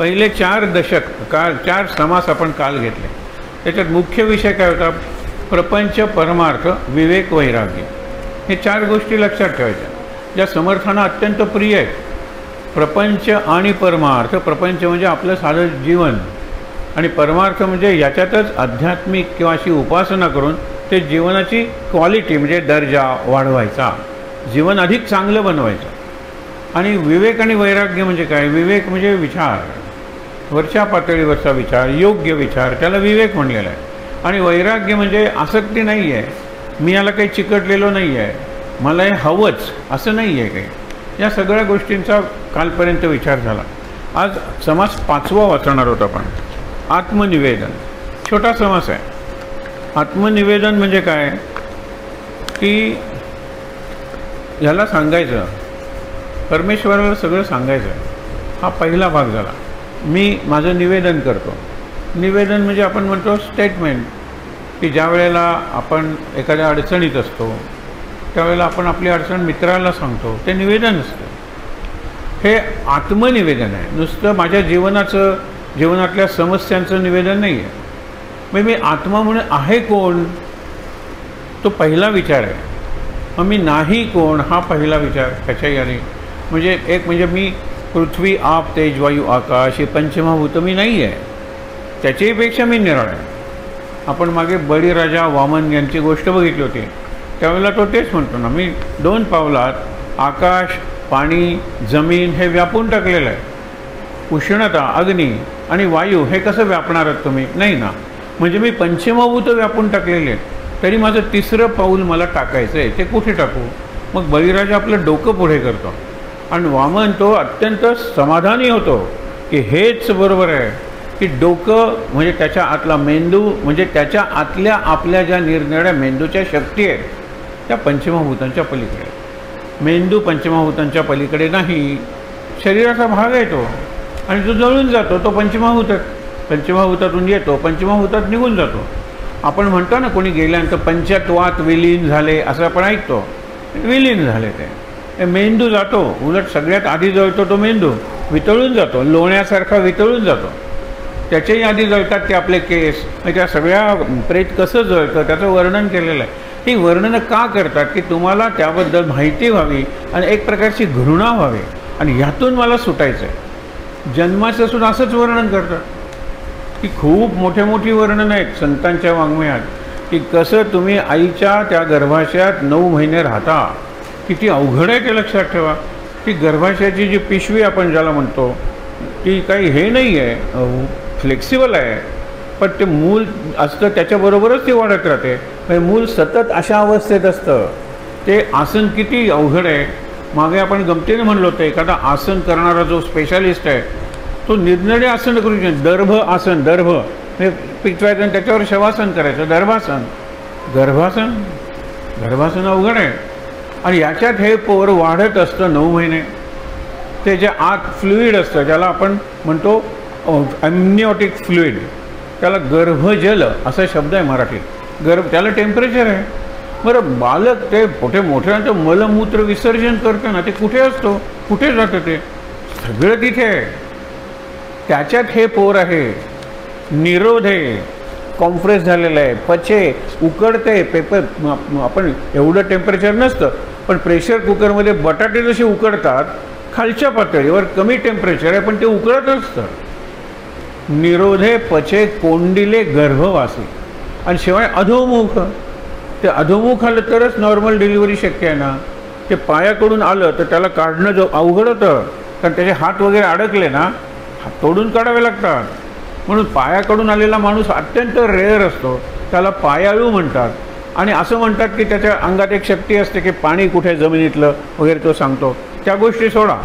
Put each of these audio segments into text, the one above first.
पहिले 4 दशक काल 4 समास आपण काल घेतले. त्याच्यात मुख्य विषय काय होता? प्रपंच, परमार्थ, विवेक, वैराग्य. हे 4 गोष्टी लक्षात ठेवायच्या ज्या समर्थांना अत्यंत प्रिय आहेत. प्रपंच आणि परमार्थ. प्रपंच म्हणजे आपलं साधं जीवन आणि परमार्थ म्हणजे याच्यातच आध्यात्मिक किंवा अशी उपासना करून ते जीवनाची क्वालिटी म्हणजे दर्जा वाढवायचा, जीवन अधिक चांगलं बनवायचं. आणि विवेक आणि वैराग्य म्हणजे काय? विवेक म्हणजे विचार, वरच्या पातळीवरचा विचार, योग्य विचार, त्याला विवेक म्हणलेला आहे. आणि वैराग्य म्हणजे आसक्ती नाही आहे, मी याला काही चिकटलेलो नाही आहे, मला हे हवंच असं नाही आहे काही. या सगळ्या गोष्टींचा कालपर्यंत विचार झाला. आज समास 5वा वाचणार होता आपण. आत्मनिवेदन. छोटा समास आहे. आत्मनिवेदन म्हणजे काय की ह्याला सांगायचं, परमेश्वराला सगळं सांगायचं. हा पहिला भाग झाला. मी माझं निवेदन करतो. निवेदन म्हणजे आपण म्हणतो स्टेटमेंट, की ज्या वेळेला आपण एखाद्या अडचणीत असतो त्यावेळेला आपण आपली अडचण मित्राला सांगतो, ते निवेदन असतं. हे आत्मनिवेदन आहे. नुसतं माझ्या जीवनातल्या समस्यांचं निवेदन नाही आहे. म्हणजे मी आत्मा म्हणून आहे कोण, तो पहिला विचार आहे. मग मी नाही कोण, हा पहिला विचार त्याच्या याने. म्हणजे एक म्हणजे मी पृथ्वी, आप, तेज, वायू, आकाश हे पंचमहाभूत मी नाही आहे, त्याच्याहीपेक्षा मी निराळा आहे. आपण मागे बळीराजा वामन यांची गोष्ट बघितली होती, त्यावेळेला तो तेच म्हणतो ना, मी 2 पावलात आकाश, पाणी, जमीन हे व्यापून टाकलेलं आहे. उष्णता, अग्नी आणि वायू हे कसं व्यापणार आहात तुम्ही? नाही ना. म्हणजे मी पंचमभूत व्यापून टाकलेले आहेत. तरी माझं 3रं पाऊल मला टाकायचं आहे, ते कुठे टाकू? मग बळीराजा आपलं डोकं पुढे करतो आणि वामन तो अत्यंत समाधानी होतो की हेच बरोबर आहे, की डोकं म्हणजे त्याच्या आतला मेंदू, म्हणजे त्याच्या आतल्या आपल्या ज्या निरनिराळ्या मेंदूच्या शक्ती आहेत त्या पंचमभूतांच्या पलीकडे. मेंदू पंचमभूतांच्या पलीकडे नाही, शरीराचा भाग आहे तो, आणि जो जळून जातो तो पंचमभूतातून येतो, पंचमभूतात निघून जातो. आपण म्हणतो ना, कोणी गेल्यानंतर पंचत्वात विलीन झाले असं आपण ऐकतो. विलीन झाले ते मेंदू जातो, उलट सगळ्यात आधी जळतो तो मेंदू, वितळून जातो, लोण्यासारखा वितळून जातो. त्याच्याही आधी जळतात ते आपले केस. त्या सगळ्या प्रेत कसं जळतं त्याचं वर्णन केलेलं आहे. ही वर्णनं का करतात? की तुम्हाला त्याबद्दल माहिती व्हावी आणि एक प्रकारची घृणा व्हावी, आणि ह्यातून मला सुटायचं आहे. जन्माचं सुद्धा असंच वर्णन करतात, की खूप मोठी वर्णन आहेत संतांच्या वाङ्मयात, की कसं तुम्ही आईच्या त्या गर्भाशयात 9 महिने राहता. किती अवघड आहे ते लक्षात ठेवा. ती गर्भाशयाची जी पिशवी आपण ज्याला म्हणतो ती काही हे नाही आहे, फ्लेक्सिबल आहे, पण ते मूल असतं त्याच्याबरोबरच ती वाढत राहते. म्हणजे मूल सतत अशा अवस्थेत असतं. ते आसन किती अवघड आहे. मागे आपण गमतीने म्हणलो होतं, एखादा आसन करणारा जो स्पेशालिस्ट आहे तो निरनिराळे आसन करू शकतो. दर्भ आसन, दर्भ हे पिचवायचं आणि त्याच्यावर शवासन करायचं, गर्भासन अवघड आहे. आणि याच्यात हे पोर वाढत असतं 9 महिने. ते जे आत फ्लुईड असतं ज्याला आपण म्हणतो एम्निओटिक फ्लुईड, त्याला गर्भजल असा शब्द आहे मराठीत. त्याला टेम्परेचर आहे. बरं, बालक ते मोठ्यानंतर मलमूत्र विसर्जन करतं ना, ते कुठे असतो, कुठे जातं? ते सगळं तिथे आहे. त्याच्यात हे पोर आहे. निरोध आहे, कॉम्प्रेस झालेलं आहे, पचे, उकडते. पेपर आपण एवढं टेम्परेचर नसतं, पण प्रेशर कुकरमध्ये बटाटे जसे उकडतात खालच्या पातळीवर कमी टेम्परेचर आहे, पण ते उकडत असतं. निरोधे, पचे, कोंडिले, गर्भवासी. आणि शिवाय अधोमुख. ते अधोमुख आलं तरच नॉर्मल डिलिव्हरी शक्य आहे ना. ते पायाकडून आलं तर त्याला काढणं जो अवघड होतं, कारण त्याचे हात वगैरे अडकले ना, तोडून काढावे लागतात. म्हणून पायाकडून आलेला माणूस अत्यंत रेअर असतो, त्याला पायाळू म्हणतात. आणि असं म्हणतात की त्याच्या अंगात एक शक्ती असते की पाणी कुठे जमिनीतलं वगैरे तो सांगतो. त्या गोष्टी सोडा,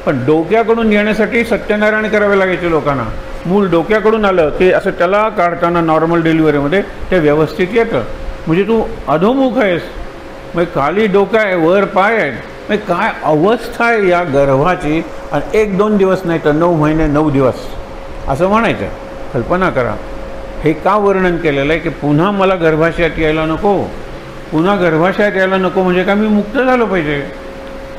पण डोक्याकडून येण्यासाठी सत्यनारायण करावे लागायचे लोकांना. मूल डोक्याकडून आलं की असं त्याला काढताना नॉर्मल डिलिव्हरीमध्ये ते व्यवस्थित येतं. म्हणजे तू अधोमुख आहेस, मग खाली डोकं आहे, वर पाय आहेत. मग काय अवस्था आहे या गर्भाची. आणि 1-2 दिवस नाही तर 9 महिने 9 दिवस असं म्हणायचं. कल्पना करा. हे का वर्णन केलेलं आहे की पुन्हा मला गर्भाशयात यायला नको. पुन्हा गर्भाशयात यायला नको म्हणजे का मी मुक्त झालो पाहिजे.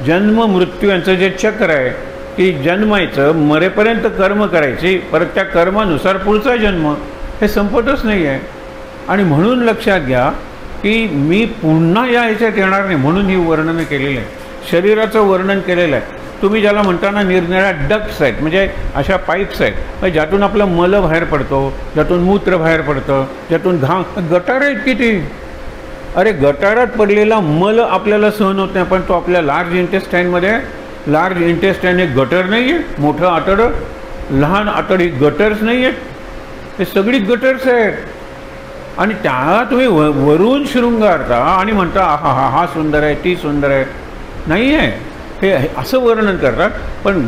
जन्म मृत्यू यांचं जे चक्र आहे की जन्मायचं, मरेपर्यंत कर्म करायची, परत त्या कर्मानुसार पुढचा जन्म, हे संपतच नाही आहे. आणि म्हणून लक्षात घ्या की मी पुन्हा या ह्याच्यात येणार नाही, म्हणून ही वर्णनं केलेली आहे. शरीराचं वर्णन केलेलं आहे. तुम्ही ज्याला म्हणताना निरनिळ्या डक्ट्स आहेत, म्हणजे अशा पाईप्स आहेत, म्हणजे ज्यातून आपलं मल बाहेर पडतो, ज्यातून मूत्र बाहेर पडतं, ज्यातून घाम, गटार आहेत किती. अरे गटारात पडलेला मल आपल्याला सहन होत नाही, पण तो आपल्या लार्ज इंटेस्टाईनमध्ये, लार्ज इंटेस्टाईन हे गटर नाही आहे, मोठं आतडं, लहान आतड ही गटर्स नाही आहेत, हे सगळी गटर्स आहेत. आणि त्या तुम्ही वरून शृंगारता आणि म्हणता हा हा हा सुंदर आहे, ती सुंदर आहे. नाही आहे, हे असं वर्णन करतात. पण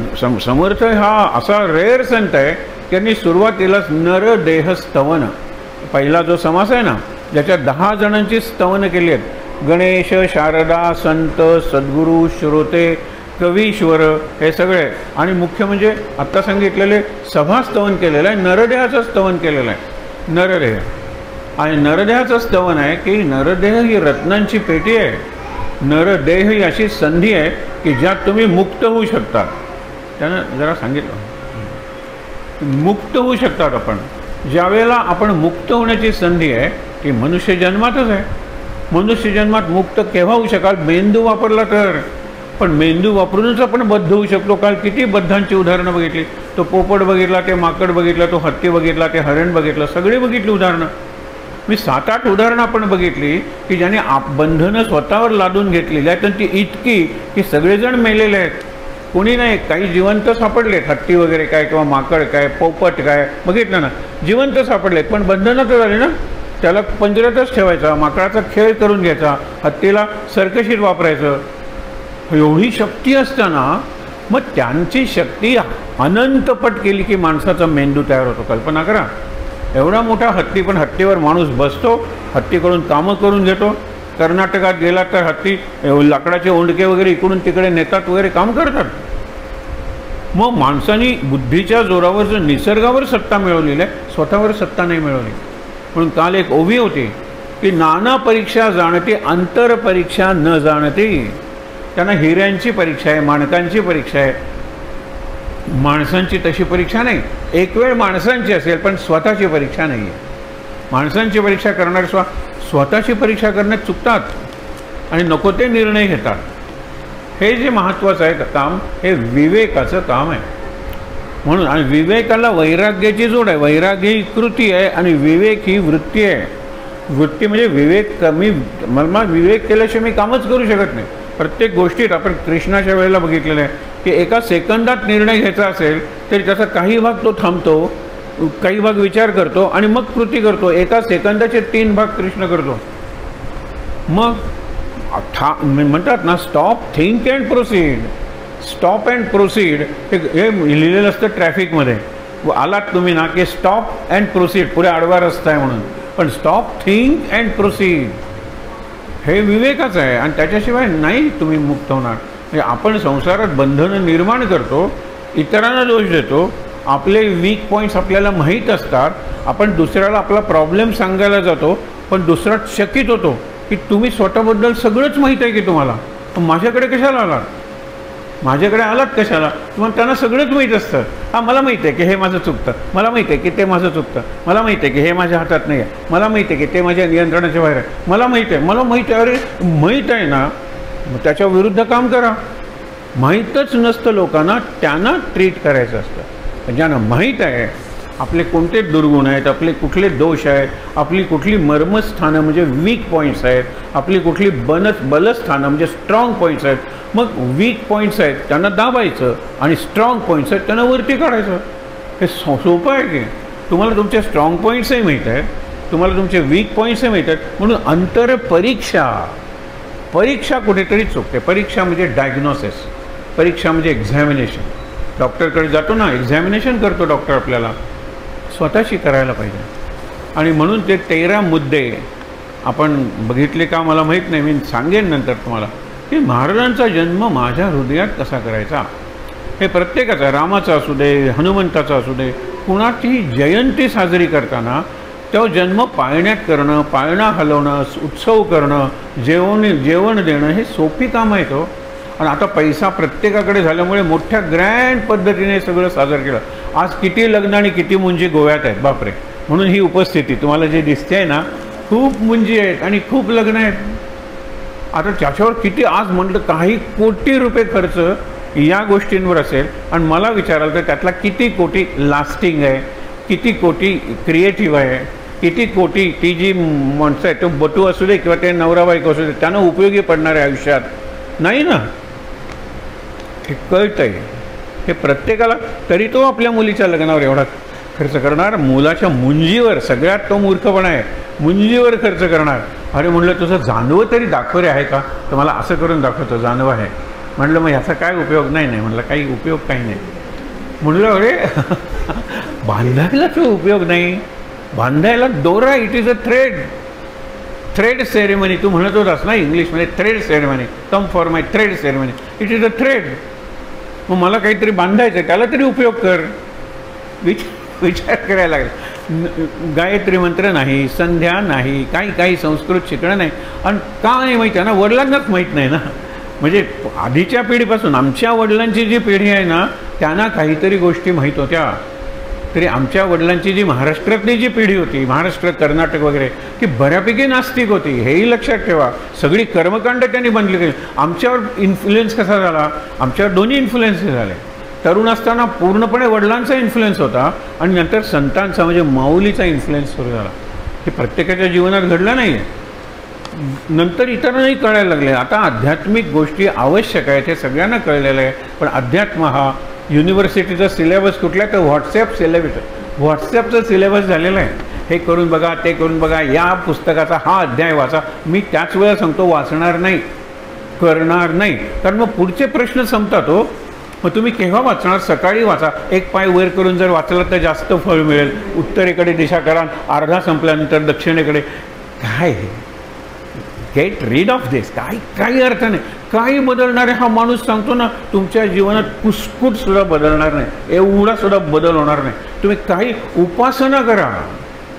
समर्थ हा असा रेअर संत आहे, त्यांनी सुरुवातीलाच नरदेह स्तवन, पहिला जो समास आहे ना, ज्याच्यात 10 जणांची स्तवन केली आहेत, गणेश, शारदा, संत, सद्गुरू, श्रोते, कवीश्वर, हे सगळे. आणि मुख्य म्हणजे आत्ता सांगितलेले सभा स्तवन केलेलं आहे, नरदेहाचं स्तवन केलेलं आहे. नरदेह आणि नरदेहाचं स्तवन आहे की नरदेह ही रत्नांची पेटी आहे. नरदेह ही अशी संधी आहे की ज्यात तुम्ही मुक्त होऊ शकता. त्यानं जरा सांगितलं, मुक्त होऊ शकतात आपण. ज्यावेळेला आपण मुक्त होण्याची संधी आहे ती मनुष्य जन्मातच आहे. मनुष्य जन्मात मुक्त केव्हा होऊ शकाल? मेंदू वापरला तर. पण मेंदू वापरूनच आपण बद्ध होऊ शकतो. काल किती बद्धांची उदाहरणं बघितली. तो पोपट बघितला, ते माकड बघितला, तो हत्ती बघितला, ते हरण बघितलं, सगळे बघितली उदाहरणं. मी 7-8 उदाहरणं आपण बघितली की ज्याने बंधनं स्वतःवर लादून घेतलेली आहेत, आणि ती इतकी की सगळेजण मेलेले आहेत, कोणी नाही. काही जिवंत सापडलेत, हत्ती वगैरे काय, किंवा माकड काय, पोपट काय, बघितलं ना, जिवंत सापडलेत, पण बंधनं तर झाली ना. त्याला पंजऱ्यातच ठेवायचा, माकडाचा खेळ करून घ्यायचा, हत्तीला सर्कशीत वापरायचं. एवढी शक्ती असताना मग त्यांची शक्ती अनंतपट केली की माणसाचा मेंदू तयार होतो. कल्पना करा, एवढा मोठा हत्ती, पण हत्तीवर माणूस बसतो, हत्तीकडून कामं करून घेतो. कर्नाटकात गेला तर हत्ती लाकडाचे ओंडके वगैरे इकडून तिकडे नेतात वगैरे, काम करतात. मग माणसाने बुद्धीच्या जोरावर जर निसर्गावर सत्ता मिळवलेली आहे, स्वतःवर सत्ता नाही मिळवली. म्हणून काल एक ओवी होती की नाना परीक्षा जाणती, अंतर परीक्षा न जाणती. त्यांना हिऱ्यांची परीक्षा आहे, माणकांची परीक्षा आहे. माणसांची तशी परीक्षा नाही. एक वेळ माणसांची असेल, पण स्वतःची परीक्षा नाही आहे. माणसांची परीक्षा करणारे स्वतःची परीक्षा करण्यात चुकतात आणि नको ते निर्णय घेतात. हे जे महत्त्वाचं आहे काम, हे विवेकाचं काम आहे. म्हणून आणि विवेकाला वैराग्याची जोड आहे. वैराग्य ही कृती आहे आणि विवेक ही वृत्ती आहे. वृत्ती म्हणजे विवेक. मला विवेक केल्याशिवाय मी कामच करू शकत नाही. प्रत्येक गोष्टीत आपण कृष्णाच्या वेळेला बघितलेलं आहे की एका सेकंदात निर्णय घ्यायचा असेल तरी त्याचा काही भाग तो थांबतो, काही भाग विचार करतो आणि मग कृती करतो. एका सेकंदाचे 3 भाग कृष्ण करतो. मग म्हणतात ना, stop, think and proceed. Stop and proceed हे लिहिलेलं असतं ट्रॅफिकमध्ये. आलात तुम्ही ना की स्टॉप अँड प्रोसीड, पुढे आडवा रस्ता आहे म्हणून, पण स्टॉप, थिंक अँड प्रोसीड हे विवेकाचं आहे. आणि त्याच्याशिवाय नाही तुम्ही मुक्त होणार. म्हणजे आपण संसारात बंधनं निर्माण करतो, इतरांना दोष देतो, आपले वीक पॉईंट्स आपल्याला माहीत असतात, आपण दुसऱ्याला आपला प्रॉब्लेम सांगायला जातो, पण दुसरा चकित होतो की तुम्ही स्वतःबद्दल सगळंच माहीत आहे की तुम्हाला, पण माझ्याकडे कशाला आलात, माझ्याकडे आलात कशाला? तुम्हाला त्यांना सगळंच माहीत असतं. हां, मला माहिती आहे की हे माझं चुकतं, मला माहिती आहे की ते माझं चुकतं, मला माहिती आहे की हे माझ्या हातात नाही आहे, मला माहिती आहे की ते माझ्या नियंत्रणाच्या बाहेर आहे, मला माहिती आहे, मला माहिती आहे. अरे माहीत आहे ना, मग त्याच्या विरुद्ध काम करा. माहीतच नसतं लोकांना, त्यांना ट्रीट करायचं असतं. ज्यांना माहीत आहे आपले कोणते दुर्गुण आहेत, आपले कुठले दोष आहेत, आपली कुठली मर्मस्थानं म्हणजे वीक पॉईंट्स आहेत, आपली कुठली बलस्थानं म्हणजे स्ट्रॉंग पॉईंट्स आहेत. मग वीक पॉईंट्स आहेत त्यांना दाबायचं आणि स्ट्रॉंग पॉईंट्स आहेत त्यांना वरती काढायचं. हे सोपं आहे की? तुम्हाला तुमचे स्ट्रॉंग पॉईंट्सही माहीत आहेत, तुम्हाला तुमचे वीक पॉईंट्सही माहीत आहेत. म्हणून अंतर परीक्षा कुठेतरी चुकते. परीक्षा म्हणजे डायग्नोसिस, परीक्षा म्हणजे एक्झॅमिनेशन. डॉक्टरकडे जातो ना, एक्झॅमिनेशन करतो डॉक्टर आपल्याला, स्वतःशी करायला पाहिजे. आणि म्हणून ते 13 मुद्दे आपण बघितले का मला माहीत नाही, मी सांगेन नंतर तुम्हाला की महाराजांचा जन्म माझ्या हृदयात कसा करायचा. हे प्रत्येकाचा, रामाचा असू दे, हनुमंताचा असू दे, कुणाची जयंती साजरी करताना तो जन्म पाळण्यात करणं, पाळणा हलवणं, उत्सव करणं, जेवण देणं हे सोपी कामं आहेत हो. आणि आता पैसा प्रत्येकाकडे झाल्यामुळे मोठ्या ग्रँड पद्धतीने सगळं साजरं केलं. आज किती लग्न आणि किती मुंजी गोव्यात आहेत बापरे. म्हणून ही उपस्थिती तुम्हाला जे दिसते आहे ना, खूप मुंजी आहेत आणि खूप लग्न आहेत. आता त्याच्यावर किती आज म्हटलं काही कोटी रुपये खर्च या गोष्टींवर असेल. आणि मला विचाराल तर त्यातला किती कोटी लास्टिंग आहे, किती कोटी क्रिएटिव्ह आहे, किती कोटी ती जी माणसं आहे, तो बटू असू दे किंवा ते नवरा बायको असू दे, त्यांना उपयोगी पडणाऱ्या आयुष्यात नाही ना. हे कळतं आहे हे प्रत्येकाला. तरी तो आपल्या मुलीच्या लग्नावर एवढा खर्च करणार. मुलाच्या मुंजीवर सगळ्यात तो मूर्खपणा आहे. मुंजीवर खर्च करणार. अरे म्हणलं तुझं जानवं तरी दाखव रे आहे का. तर मला असं करून दाखवतो जानवं आहे. म्हणलं मग ह्याचा काय उपयोग. नाही म्हणलं काही उपयोग काही नाही. म्हणलं अरे बांधायला तो उपयोग नाही. बांधायला दोरा, it is a thread ceremony. तू म्हणत होतास ना इंग्लिशमध्ये thread ceremony. Come for my thread ceremony. It is a thread. मग मला काहीतरी बांधायचं आहे, त्याला तरी उपयोग कर. विचार करायला लागला. गायत्री मंत्र नाही, संध्या नाही, काही संस्कृत शिकणं नाही. आणि का नाही माहिती आहे ना, वडिलांनाच माहीत नाही ना. म्हणजे आधीच्या पिढीपासून आमच्या वडिलांची जी पिढी आहे ना, त्यांना काहीतरी गोष्टी माहीत होत्या. तरी आमच्या वडिलांची जी महाराष्ट्रातली जी पिढी होती, महाराष्ट्र कर्नाटक वगैरे, ती बऱ्यापैकी नास्तिक होती. हेही लक्षात ठेवा. सगळी कर्मकांड त्यांनी बंदली केली. आमच्यावर इन्फ्लुएन्स कसा झाला. आमच्यावर दोन्ही इन्फ्लुएन्स झाले. तरुण असताना पूर्णपणे वडिलांचा इन्फ्लुएन्स होता आणि नंतर संतांचा म्हणजे माऊलीचा इन्फ्लुएन्स सुरू झाला. हे प्रत्येकाच्या जीवनात घडलं नाही. नंतर इतरांनाही कळायला लागले. आता आध्यात्मिक गोष्टी आवश्यक आहेत हे सगळ्यांना कळलेलं आहे. पण अध्यात्म हा युनिव्हर्सिटीचा सिलेबस कुठला तर व्हॉट्सॲपचं सिलेबस झालेलं आहे. हे करून बघा, ते करून बघा, या पुस्तकाचा हा अध्याय वाचा. मी त्याच वेळेला सांगतो वाचणार नाही, करणार नाही. कारण मग पुढचे प्रश्न संपतात हो. मग तुम्ही केव्हा वाचणार. सकाळी वाचा. एक पाय वर करून जर वाचलं तर जास्त फळ मिळेल. उत्तरेकडे दिशा करा, अर्धा संपल्यानंतर दक्षिणेकडे. काय गेट रीड ऑफ दिस. काही अर्थ नाही. काही बदलणारे हा माणूस सांगतो ना, तुमच्या जीवनात कुसकुट सुद्धा बदलणार नाही. एवढा सुद्धा बदल होणार नाही. तुम्ही काही उपासना करा.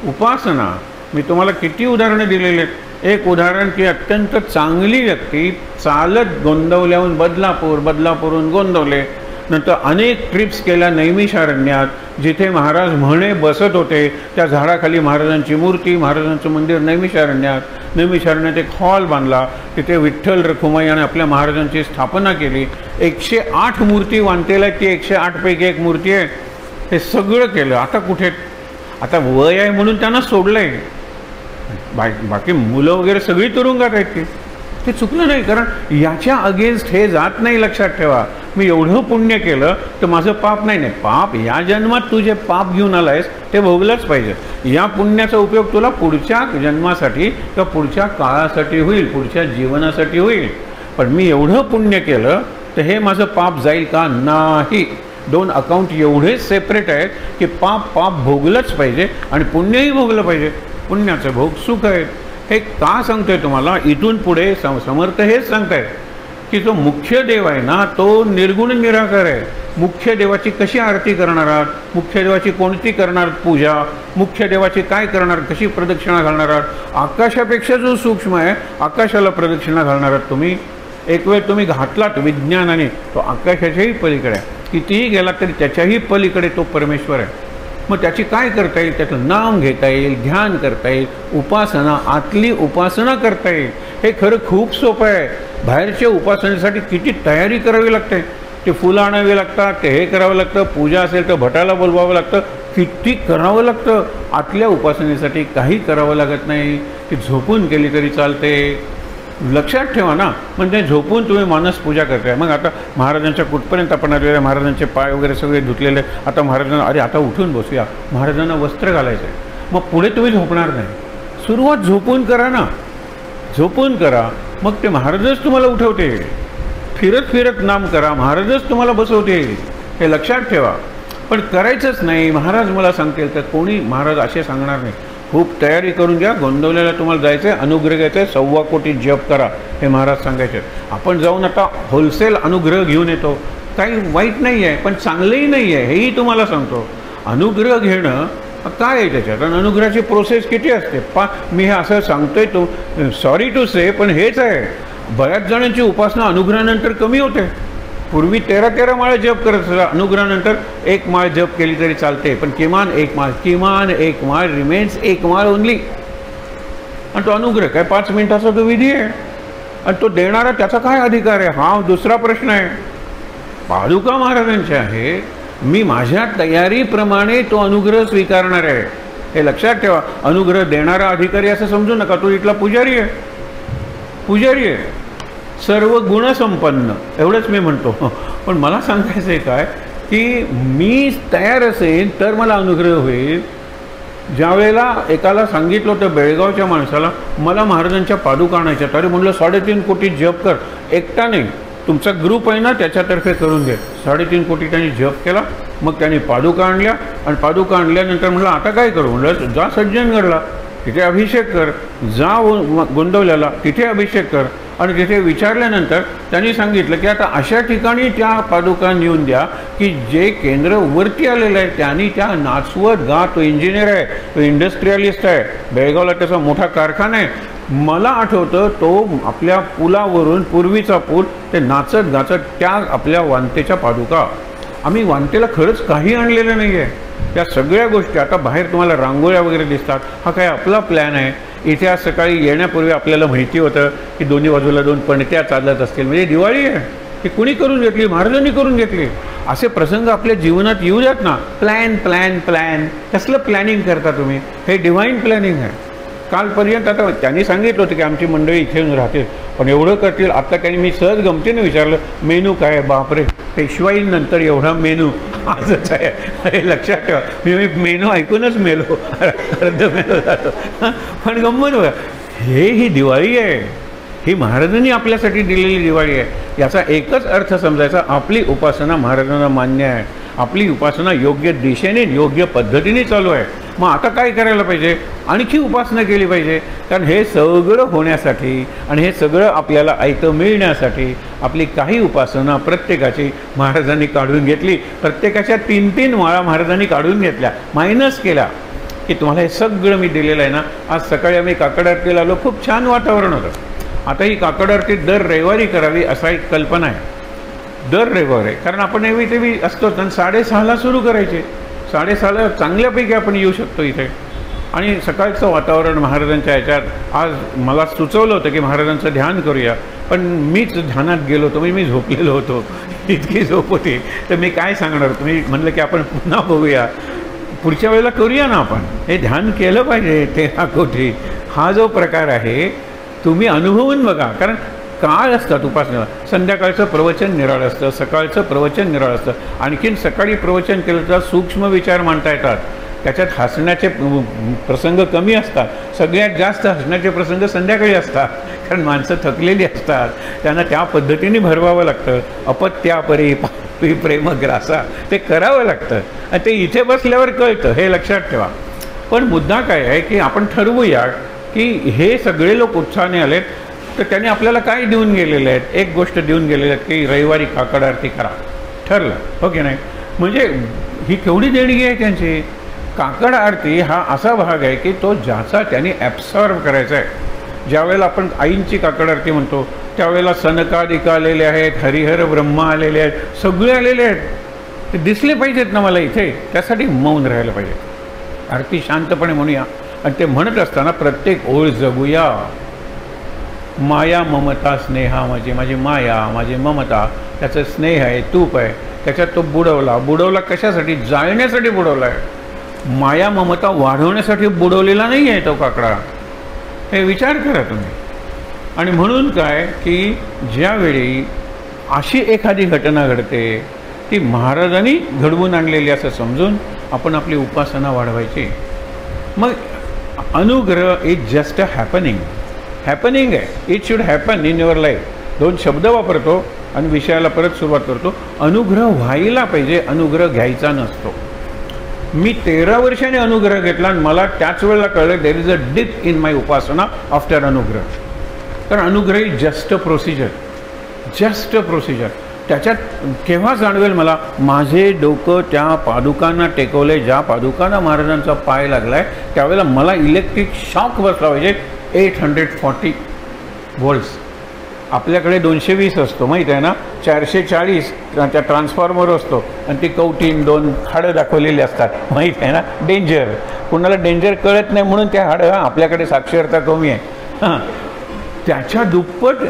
उपासना मी तुम्हाला किती उदाहरणं दिलेली आहेत. एक उदाहरण की अत्यंत चांगली व्यक्ती चालत गोंदवल्याहून बदलापूरहून गोंदवले. नंतर अनेक ट्रिप्स केल्या नैमिषारण्यात, जिथे महाराज म्हणे बसत होते त्या झाडाखाली महाराजांची मूर्ती, महाराजांचं मंदिर नैमिषारण्यात एक हॉल बांधला. तिथे विठ्ठल रखुमाई आणि आपल्या महाराजांची स्थापना केली. 108 मूर्ती बांधलेल्या आहेत. ती 108 पैकी एक मूर्ती आहे. हे सगळं केलं. आता कुठे. आता वय आहे म्हणून त्यांना सोडलं आहे. बाकी मुलं वगैरे सगळी तुरुंगात आहेत. ते चुकलं नाही. कारण याच्या अगेन्स्ट हे जात नाही. लक्षात ठेवा. मी एवढं पुण्य केलं तर माझं पाप नाही. पाप या जन्मात तू जे पाप घेऊन आलायस ते भोगलंच पाहिजे. या पुण्याचा उपयोग तुला पुढच्या जन्मासाठी किंवा पुढच्या काळासाठी होईल, पुढच्या जीवनासाठी होईल. पण मी एवढं पुण्य केलं तर हे माझं पाप जाईल का. नाही. दोन अकाउंट एवढे सेपरेट आहेत की पाप भोगलंच पाहिजे आणि पुण्यही भोगलं पाहिजे. पुण्याचं भोग सुख आहे. हे का सांगतोय तुम्हाला. इथून पुढे समर्थ हेच सांगतायत की जो मुख्य देव आहे ना, तो निर्गुण निराकार आहे. मुख्य देवाची कशी आरती करणार आहात, मुख्य देवाची कोणती करणार पूजा, मुख्य देवाची काय करणार, कशी प्रदक्षिणा घालणार आहात. आकाशापेक्षा जो सूक्ष्म आहे आकाशाला प्रदक्षिणा घालणार आहात तुम्ही. एक वेळ तुम्ही घातलात विज्ञानाने, तो आकाशाच्याही पलीकडे आहे. कितीही गेला तरी त्याच्याही पलीकडे तो परमेश्वर आहे. मग त्याची काय करता येईल. त्याचं नाम घेता येईल, ध्यान करता येईल, उपासना, आतली उपासना करता येईल. हे खरं खूप सोपं आहे. बाहेरच्या उपासनेसाठी किती तयारी करावी लागते. ते फुलं आणावी लागतात, ते हे करावं लागतं. पूजा असेल तर भटाला बोलवावं लागतं. किती करावं लागतं. आतल्या उपासनेसाठी काही करावं लागत नाही. ती झोपून केली तरी चालते. लक्षात ठेवा ना. म्हणजे झोपून तुम्ही मानस पूजा करताय. मग आता महाराजांच्या कुठपर्यंत आपण आलेले. महाराजांचे पाय वगैरे सगळे धुतलेले. आता महाराजांना अरे आता उठून बसूया, महाराजांना वस्त्र घालायचं आहे. मग पुढे तुम्ही झोपणार नाही. सुरुवात झोपून करा ना. झोपून करा. मग ते महाराजच तुम्हाला उठवते. फिरत नाम करा, महाराजच तुम्हाला बसवते. हे लक्षात ठेवा. पण करायचंच नाही. महाराज मला सांगतील तर कोणी महाराज असे सांगणार नाही. खूप तयारी करून घ्या. गोंदवलेला तुम्हाला जायचं आहे, अनुग्रह घ्यायचा आहे, 1.25 कोटी जप करा हे महाराज सांगायचे. आपण जाऊन आता होलसेल अनुग्रह घेऊन येतो. काही वाईट नाही आहे पण चांगलंही नाही आहे हेही तुम्हाला सांगतो. अनुग्रह घेणं काय आहे त्याच्यात. आणि अनुग्रहाची प्रोसेस किती असते. मी हे असं सांगतोय तो सॉरी टू से पण हेच आहे. बऱ्याच जणांची उपासना अनुग्रहानंतर कमी होते. पूर्वी 13 माळा जप करत असतात, अनुग्रहानंतर 1 माळ जप केली तरी चालते, पण किमान 1 माळ रिमेन्स 1 माळ ओनली. आणि तो अनुग्रह काय 5 मिनिटाचा तो विधी आहे, आणि तो देणारा त्याचा काय अधिकार आहे, हा दुसरा प्रश्न आहे. पादुका महाराजांच्या आहे, मी माझ्या तयारीप्रमाणे तो अनुग्रह स्वीकारणार आहे, हे लक्षात ठेवा. अनुग्रह देणारा अधिकारी असं समजू नका, तो इथला पुजारी आहे, पुजारी आहे, सर्व गुणसंपन्न, एवढंच मी म्हणतो. पण मला सांगायचं आहे काय, की मी तयार असेल तर मला अनुग्रह होईल. ज्या वेळेला एकाला सांगितलं होतं बेळगावच्या माणसाला, मला महाराजांच्या पादुका आणायच्या, तरी म्हणलं 3.5 कोटी जप कर, एकटा नाही, तुमचा ग्रुप आहे ना त्याच्यातर्फे करून घे. 3.5 कोटी त्यांनी जप केला. मग त्यांनी पादुका आणल्या, आणि पादुका आणल्यानंतर म्हटलं आता काय करू, म्हणलं जा सज्जनगडला, तिथे अभिषेक कर, जा गोंदवल्याला, तिथे अभिषेक कर. आणि तिथे विचारल्यानंतर त्यांनी सांगितलं की आता अशा ठिकाणी त्या पादुका नेऊन द्या की जे केंद्र वरती आलेलं आहे त्यांनी त्या नाचवत गा. तो इंजिनियर आहे, तो इंडस्ट्रियलिस्ट आहे, बेळगावला त्याचा मोठा कारखाना आहे. मला आठवतं तो आपल्या पुलावरून, पूर्वीचा पूल, ते नाचत गाचत त्या आपल्या वांतेच्या पादुका. आम्ही वांतेला खरंच काही आणलेलं नाही आहे. त्या सगळ्या गोष्टी आता बाहेर तुम्हाला रांगोळ्या वगैरे दिसतात, हा काय आपला प्लॅन आहे. इथे आज सकाळी येण्यापूर्वी आपल्याला माहिती होतं की दोन्ही बाजूला 2 पणत्या चालत असतील, म्हणजे दिवाळी आहे. ही कुणी करून घेतली, महाराजांनी करून घेतली. असे प्रसंग आपल्या जीवनात येऊ द्यात ना. प्लॅन प्लॅन प्लॅन, कसलं प्लॅनिंग करता तुम्ही, हे डिव्हाइन प्लॅनिंग आहे. कालपर्यंत आता त्यांनी सांगितलं होतं की आमची मंडळी इथे येऊन राहतील, पण एवढं करतील. आता त्यांनी, मी सहज गमतीने विचारलं मेनू काय, बापरे पेशवाईनंतर एवढा मेनू आजच आहे, हे लक्षात ठेवा. मी मेनू ऐकूनच मेलो, अर्ध मेलो जातो. पण गंमत बघा, ही दिवाळी आहे, ही महाराजांनी आपल्यासाठी दिलेली दिवाळी आहे. याचा एकच अर्थ समजायचा, आपली उपासना महाराजांना मान्य आहे, आपली उपासना योग्य दिशेने योग्य पद्धतीने चालू आहे. मग आता काय करायला पाहिजे, आणखी उपासना केली पाहिजे. कारण हे सगळं होण्यासाठी आणि हे सगळं आपल्याला ऐकं मिळण्यासाठी आपली काही उपासना प्रत्येकाची महाराजांनी काढून घेतली. प्रत्येकाच्या 3-3 माळा महाराजांनी काढून घेतल्या, मायनस केल्या की तुम्हाला हे सगळं मी दिलेलं आहे ना. आज सकाळी आम्ही काकड आरतीला आलो, खूप छान वातावरण होतं. आता ही काकड आरती दर रविवारी करावी असा एक कल्पना आहे, दर रविवारी. कारण आपण नेहमी ते असतो, आणि 6:30ला सुरू करायचे. 6:30ला चांगल्यापैकी आपण येऊ शकतो इथे. आणि सकाळचं वातावरण महाराजांच्या ह्याच्यात आज मला सुचवलं होतं की महाराजांचं ध्यान करूया, पण मीच ध्यानात गेलो होतो, म्हणजे मी झोपलेलो होतो, इतकी झोप होती. तर मी काय सांगणार, तुम्ही म्हणलं की आपण पुन्हा बघूया, पुढच्या वेळेला करूया ना आपण. हे ध्यान केलं पाहिजे. 13 कोटी हा जो प्रकार आहे तुम्ही अनुभवून बघा. कारण काळ असतात उपासनेला. संध्याकाळचं प्रवचन निराळं असतं, सकाळचं प्रवचन निराळं असतं. आणखीन सकाळी प्रवचन केलं तर सूक्ष्म विचार मांडता येतात, त्याच्यात हसण्याचे प्रसंग कमी असतात. सगळ्यात जास्त हसण्याचे प्रसंग संध्याकाळी असतात, कारण माणसं थकलेली असतात, त्यांना त्या पद्धतीने भरवावं लागतं. अपत्यापरी प्रेमग्रासा, ते करावं लागतं. आणि ते इथे बसल्यावर कळतं, हे लक्षात ठेवा. पण मुद्दा काय आहे की आपण ठरवूया की हे सगळे लोक उत्साहाने आलेत, तर त्यांनी आपल्याला काय देऊन गेलेले आहेत. एक गोष्ट देऊन गेलेले आहेत की रविवारी काकड आरती करा, ठरलं, हो की नाही. म्हणजे ही केवढी देणगी आहे त्यांची. काकड आरती हा असा भाग आहे की तो ज्याचा त्यांनी ॲब्सॉर्ब करायचा आहे. ज्यावेळेला आपण आईंची काकड आरती म्हणतो त्यावेळेला सनकादिक आलेले आहेत, हरिहर ब्रह्मा आलेले आहेत, सगळे आलेले आहेत. ते दिसले पाहिजेत ना मला इथे, त्यासाठी मौन राहायला पाहिजे. आरती शांतपणे म्हणूया, आणि ते म्हणत असताना प्रत्येक ओळ जगूया. माया ममता स्नेहा, माझी माया, माझी ममता, त्याचं स्नेह आहे, तूप आहे, त्याच्यात तो बुडवला कशासाठी, जाळण्यासाठी बुडवला आहे. माया ममता वाढवण्यासाठी बुडवलेला नाही आहे तो काकडा, हे विचार करा तुम्ही. आणि म्हणून काय की ज्यावेळी अशी एखादी घटना घडते ती महाराजांनी घडवून आणलेली असं समजून आपण आपली उपासना वाढवायची. मग अनुग्रह इज जस्ट अ हॅपनिंग आहे. It should happen in your life. 2 शब्द वापरतो आणि विषयाला परत सुरुवात करतो. अनुग्रह व्हायला पाहिजे, अनुग्रह घ्यायचा नसतो. मी 13 वर्षांनी अनुग्रह घेतला आणि मला त्याच वेळेला कळलं there is a dip in my Upasana after अनुग्रह. कारण अनुग्रह इज जस्ट अ प्रोसिजर. त्याच्यात केव्हा जाणवेल मला, माझे डोकं त्या पादुकांना टेकवले, ज्या पादुकांना महाराजांचा पाय लागला आहे त्यावेळेला मला इलेक्ट्रिक शॉक बसला पाहिजे. 840 व्होल्ट्स आपल्याकडे 220 असतो माहीत आहे ना, 440 त्या ट्रान्सफॉर्मर असतो आणि ती कवटीन 2 हाडं दाखवलेली असतात माहीत आहे ना. डेंजर, कुणाला डेंजर कळत नाही म्हणून त्या हाडं, आपल्याकडे साक्षरता कमी आहे. हां, त्याच्या दुप्पट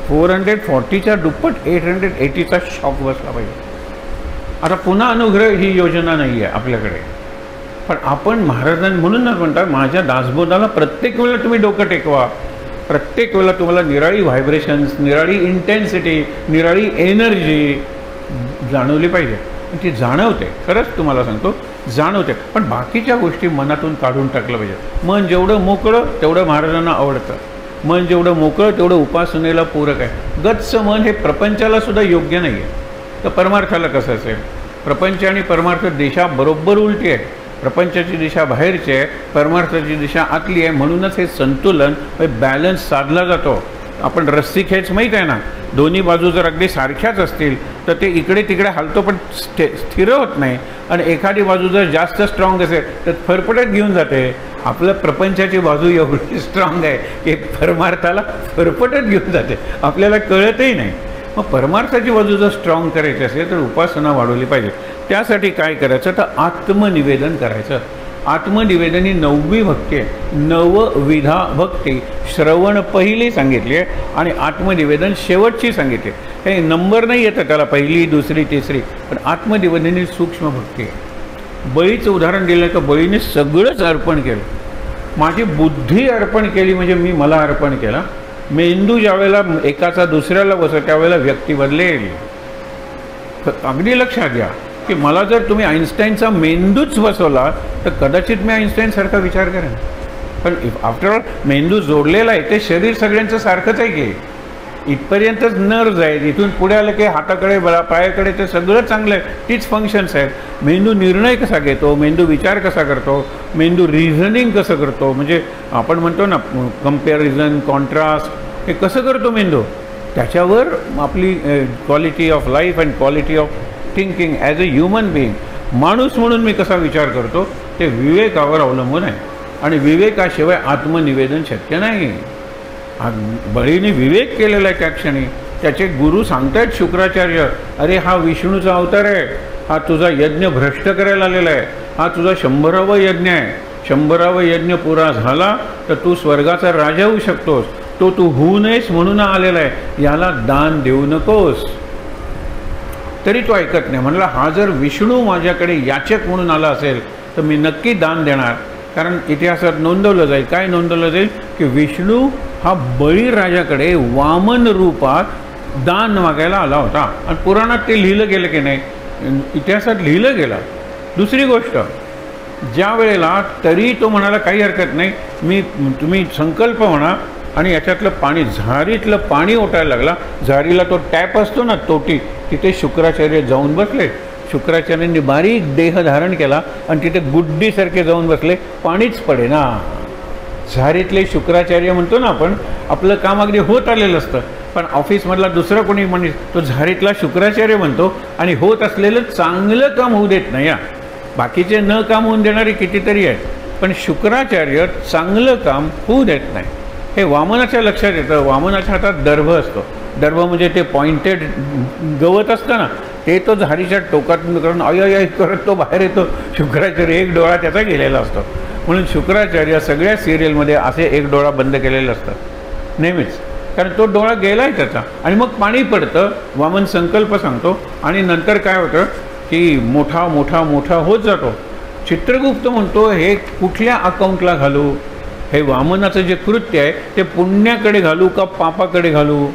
440च्या दुप्पट 880चा शॉक बसला पाहिजे. आता पुन्हा अनुग्रह ही योजना नाही आहे आपल्याकडे, पण आपण महाराजांनी म्हणूनच म्हणतात माझ्या दासबोधाला प्रत्येक वेळेला तुम्ही डोकं टेकवा, प्रत्येक वेळेला तुम्हाला निराळी व्हायब्रेशन्स, निराळी इंटेन्सिटी, निराळी एनर्जी जाणवली पाहिजे. ती जाणवते, खरंच तुम्हाला सांगतो जाणवते. पण बाकीच्या गोष्टी मनातून काढून टाकलं पाहिजे. मन जेवढं मोकळं तेवढं महाराजांना आवडतं. मन जेवढं मोकळं तेवढं उपासनेला पूरक आहे. गच्च मन हे प्रपंचाला सुद्धा योग्य नाही आहे, तर परमार्थाला कसं असेल? प्रपंच आणि परमार्थ दिशा बरोबर उलटी आहे. प्रपंचाची दिशा बाहेरची आहे, परमार्थाची दिशा आतली आहे. म्हणूनच हे संतुलन, बॅलन्स साधला जातो. आपण रस्सी खेच माहीत आहे ना, दोन्ही बाजू जर अगदी सारख्याच असतील तर ते इकडे तिकडे हालतो पण स्थिर होत नाही. आणि एखादी बाजू जर जास्त स्ट्रॉंग असेल तर फरफटत घेऊन जाते. आपलं प्रपंचाची बाजू एवढी स्ट्रॉंग आहे की परमार्थाला फरफटत घेऊन जाते, आपल्याला कळतही नाही. मग परमार्थाची बाजू जर स्ट्रॉंग करायची असेल तर उपासना वाढवली पाहिजे. त्यासाठी काय करायचं तर आत्मनिवेदन करायचं. आत्मनिवेदन ही 9वी भक्ती आहे. 9विधा भक्ती श्रवण पहिली सांगितली आहे आणि आत्मनिवेदन शेवटची सांगितली. हे नंबर नाही येतं त्याला, पहिली, दुसरी, तिसरी, पण आत्मनिवेदन ही सूक्ष्म भक्ती आहे. बळीचं उदाहरण दिलं तर बळीने सगळंच अर्पण केलं. माझी बुद्धी अर्पण केली म्हणजे मी मला अर्पण केला. मेंदू ज्यावेळेला एकाचा दुसऱ्याला बसतो त्यावेळेला व्यक्ती बदलेल. अगदी लक्षात घ्या की मला जर तुम्ही आईन्स्टाईनचा मेंदूच बसवला तर कदाचित मी आईन्स्टाईनसारखा विचार करेन. पण आफ्टरऑल मेंदू जोडलेला आहे, ते शरीर सगळ्यांचं सारखंच आहे की, इथपर्यंतच नर्व्ज आहेत, इथून पुढे आलं की हाताकडे पायाकडे ते सगळं चांगलं आहे, तीच फंक्शन्स आहेत. मेंदू निर्णय कसा घेतो, मेंदू विचार कसा करतो, मेंदू रिझनिंग कसं करतो, म्हणजे आपण म्हणतो ना कम्पॅरिझन, कॉन्ट्रास्ट, हे कसं करतो मेंदू, त्याच्यावर आपली quality of life and quality of thinking as a human being, माणूस म्हणून मी कसा विचार करतो ते विवेकावर अवलंबून आहे. आणि विवेकाशिवाय आत्मनिवेदन शक्य नाही. बळीने विवेक केलेला आहे त्या क्षणी. त्याचे गुरु सांगतायत शुक्राचार्य, अरे हा विष्णूचा अवतार आहे, हा तुझा यज्ञ भ्रष्ट करायला आलेला आहे, हा तुझा 100वा यज्ञ आहे. 100वा यज्ञ पुरा झाला तर तू स्वर्गाचा राजा होऊ शकतोस. तो तू होऊ नयेस म्हणून आलेला आहे, याला दान देऊ नकोस. तरी तो ऐकत नाही. म्हणला हा जर विष्णू माझ्याकडे याचक म्हणून आला असेल तर मी नक्की दान देणार. कारण इतिहासात नोंदवलं जाईल, काय नोंदवलं जाईल की विष्णू हा बळीराजाकडे वामन रूपात दान मागायला आला होता. आणि पुराणात ते लिहिलं गेलं की नाही, इतिहासात लिहिलं गेलं. दुसरी गोष्ट, ज्या वेळेला तरी तो म्हणाला काही हरकत नाही, तुम्ही संकल्प म्हणा आणि याच्यातलं पाणी, झारीतलं पाणी ओटायला लागला. झारीला तो टॅप असतो ना तोटी, तिथे शुक्राचार्य जाऊन बसले. शुक्राचार्यांनी बारीक देह धारण केला आणि तिथे गुड्डीसारखे जाऊन बसले, पाणीच पडे ना. झारीतले शुक्राचार्य म्हणतो ना आपण, आपलं काम अगदी होत आलेलं असतं, पण ऑफिसमधला दुसरा कोणी म्हणजे तो झारीतला शुक्राचार्य म्हणतो आणि होत असलेलं चांगलं काम होऊ देत नाही. बाकीचे न काम होऊन देणारे कितीतरी आहेत, पण शुक्राचार्य चांगलं काम होऊ देत नाही. हे वामनाच्या लक्षात येतं. वामनाच्या हातात दर्भ असतो. दर्भ म्हणजे ते पॉइंटेड गवत असतं ना, ते तो झाडीच्या टोकातून करून अय करत तो बाहेर येतो. शुक्राचार्य एक डोळा त्याचा गेलेला असतो. म्हणून शुक्राचार्य सगळ्या सिरियलमध्ये असे एक डोळा बंद केलेले असतात नेहमीच, कारण तो डोळा गेला आहे त्याचा. आणि मग पाणी पडतं, वामन संकल्प सांगतो आणि नंतर काय होतं की मोठा मोठा मोठा होत जातो. चित्रगुप्त म्हणतो हे कुठल्या अकाउंटला घालू, हे वामनाचं जे कृत्य आहे ते पुण्याकडे घालू का पापाकडे घालू.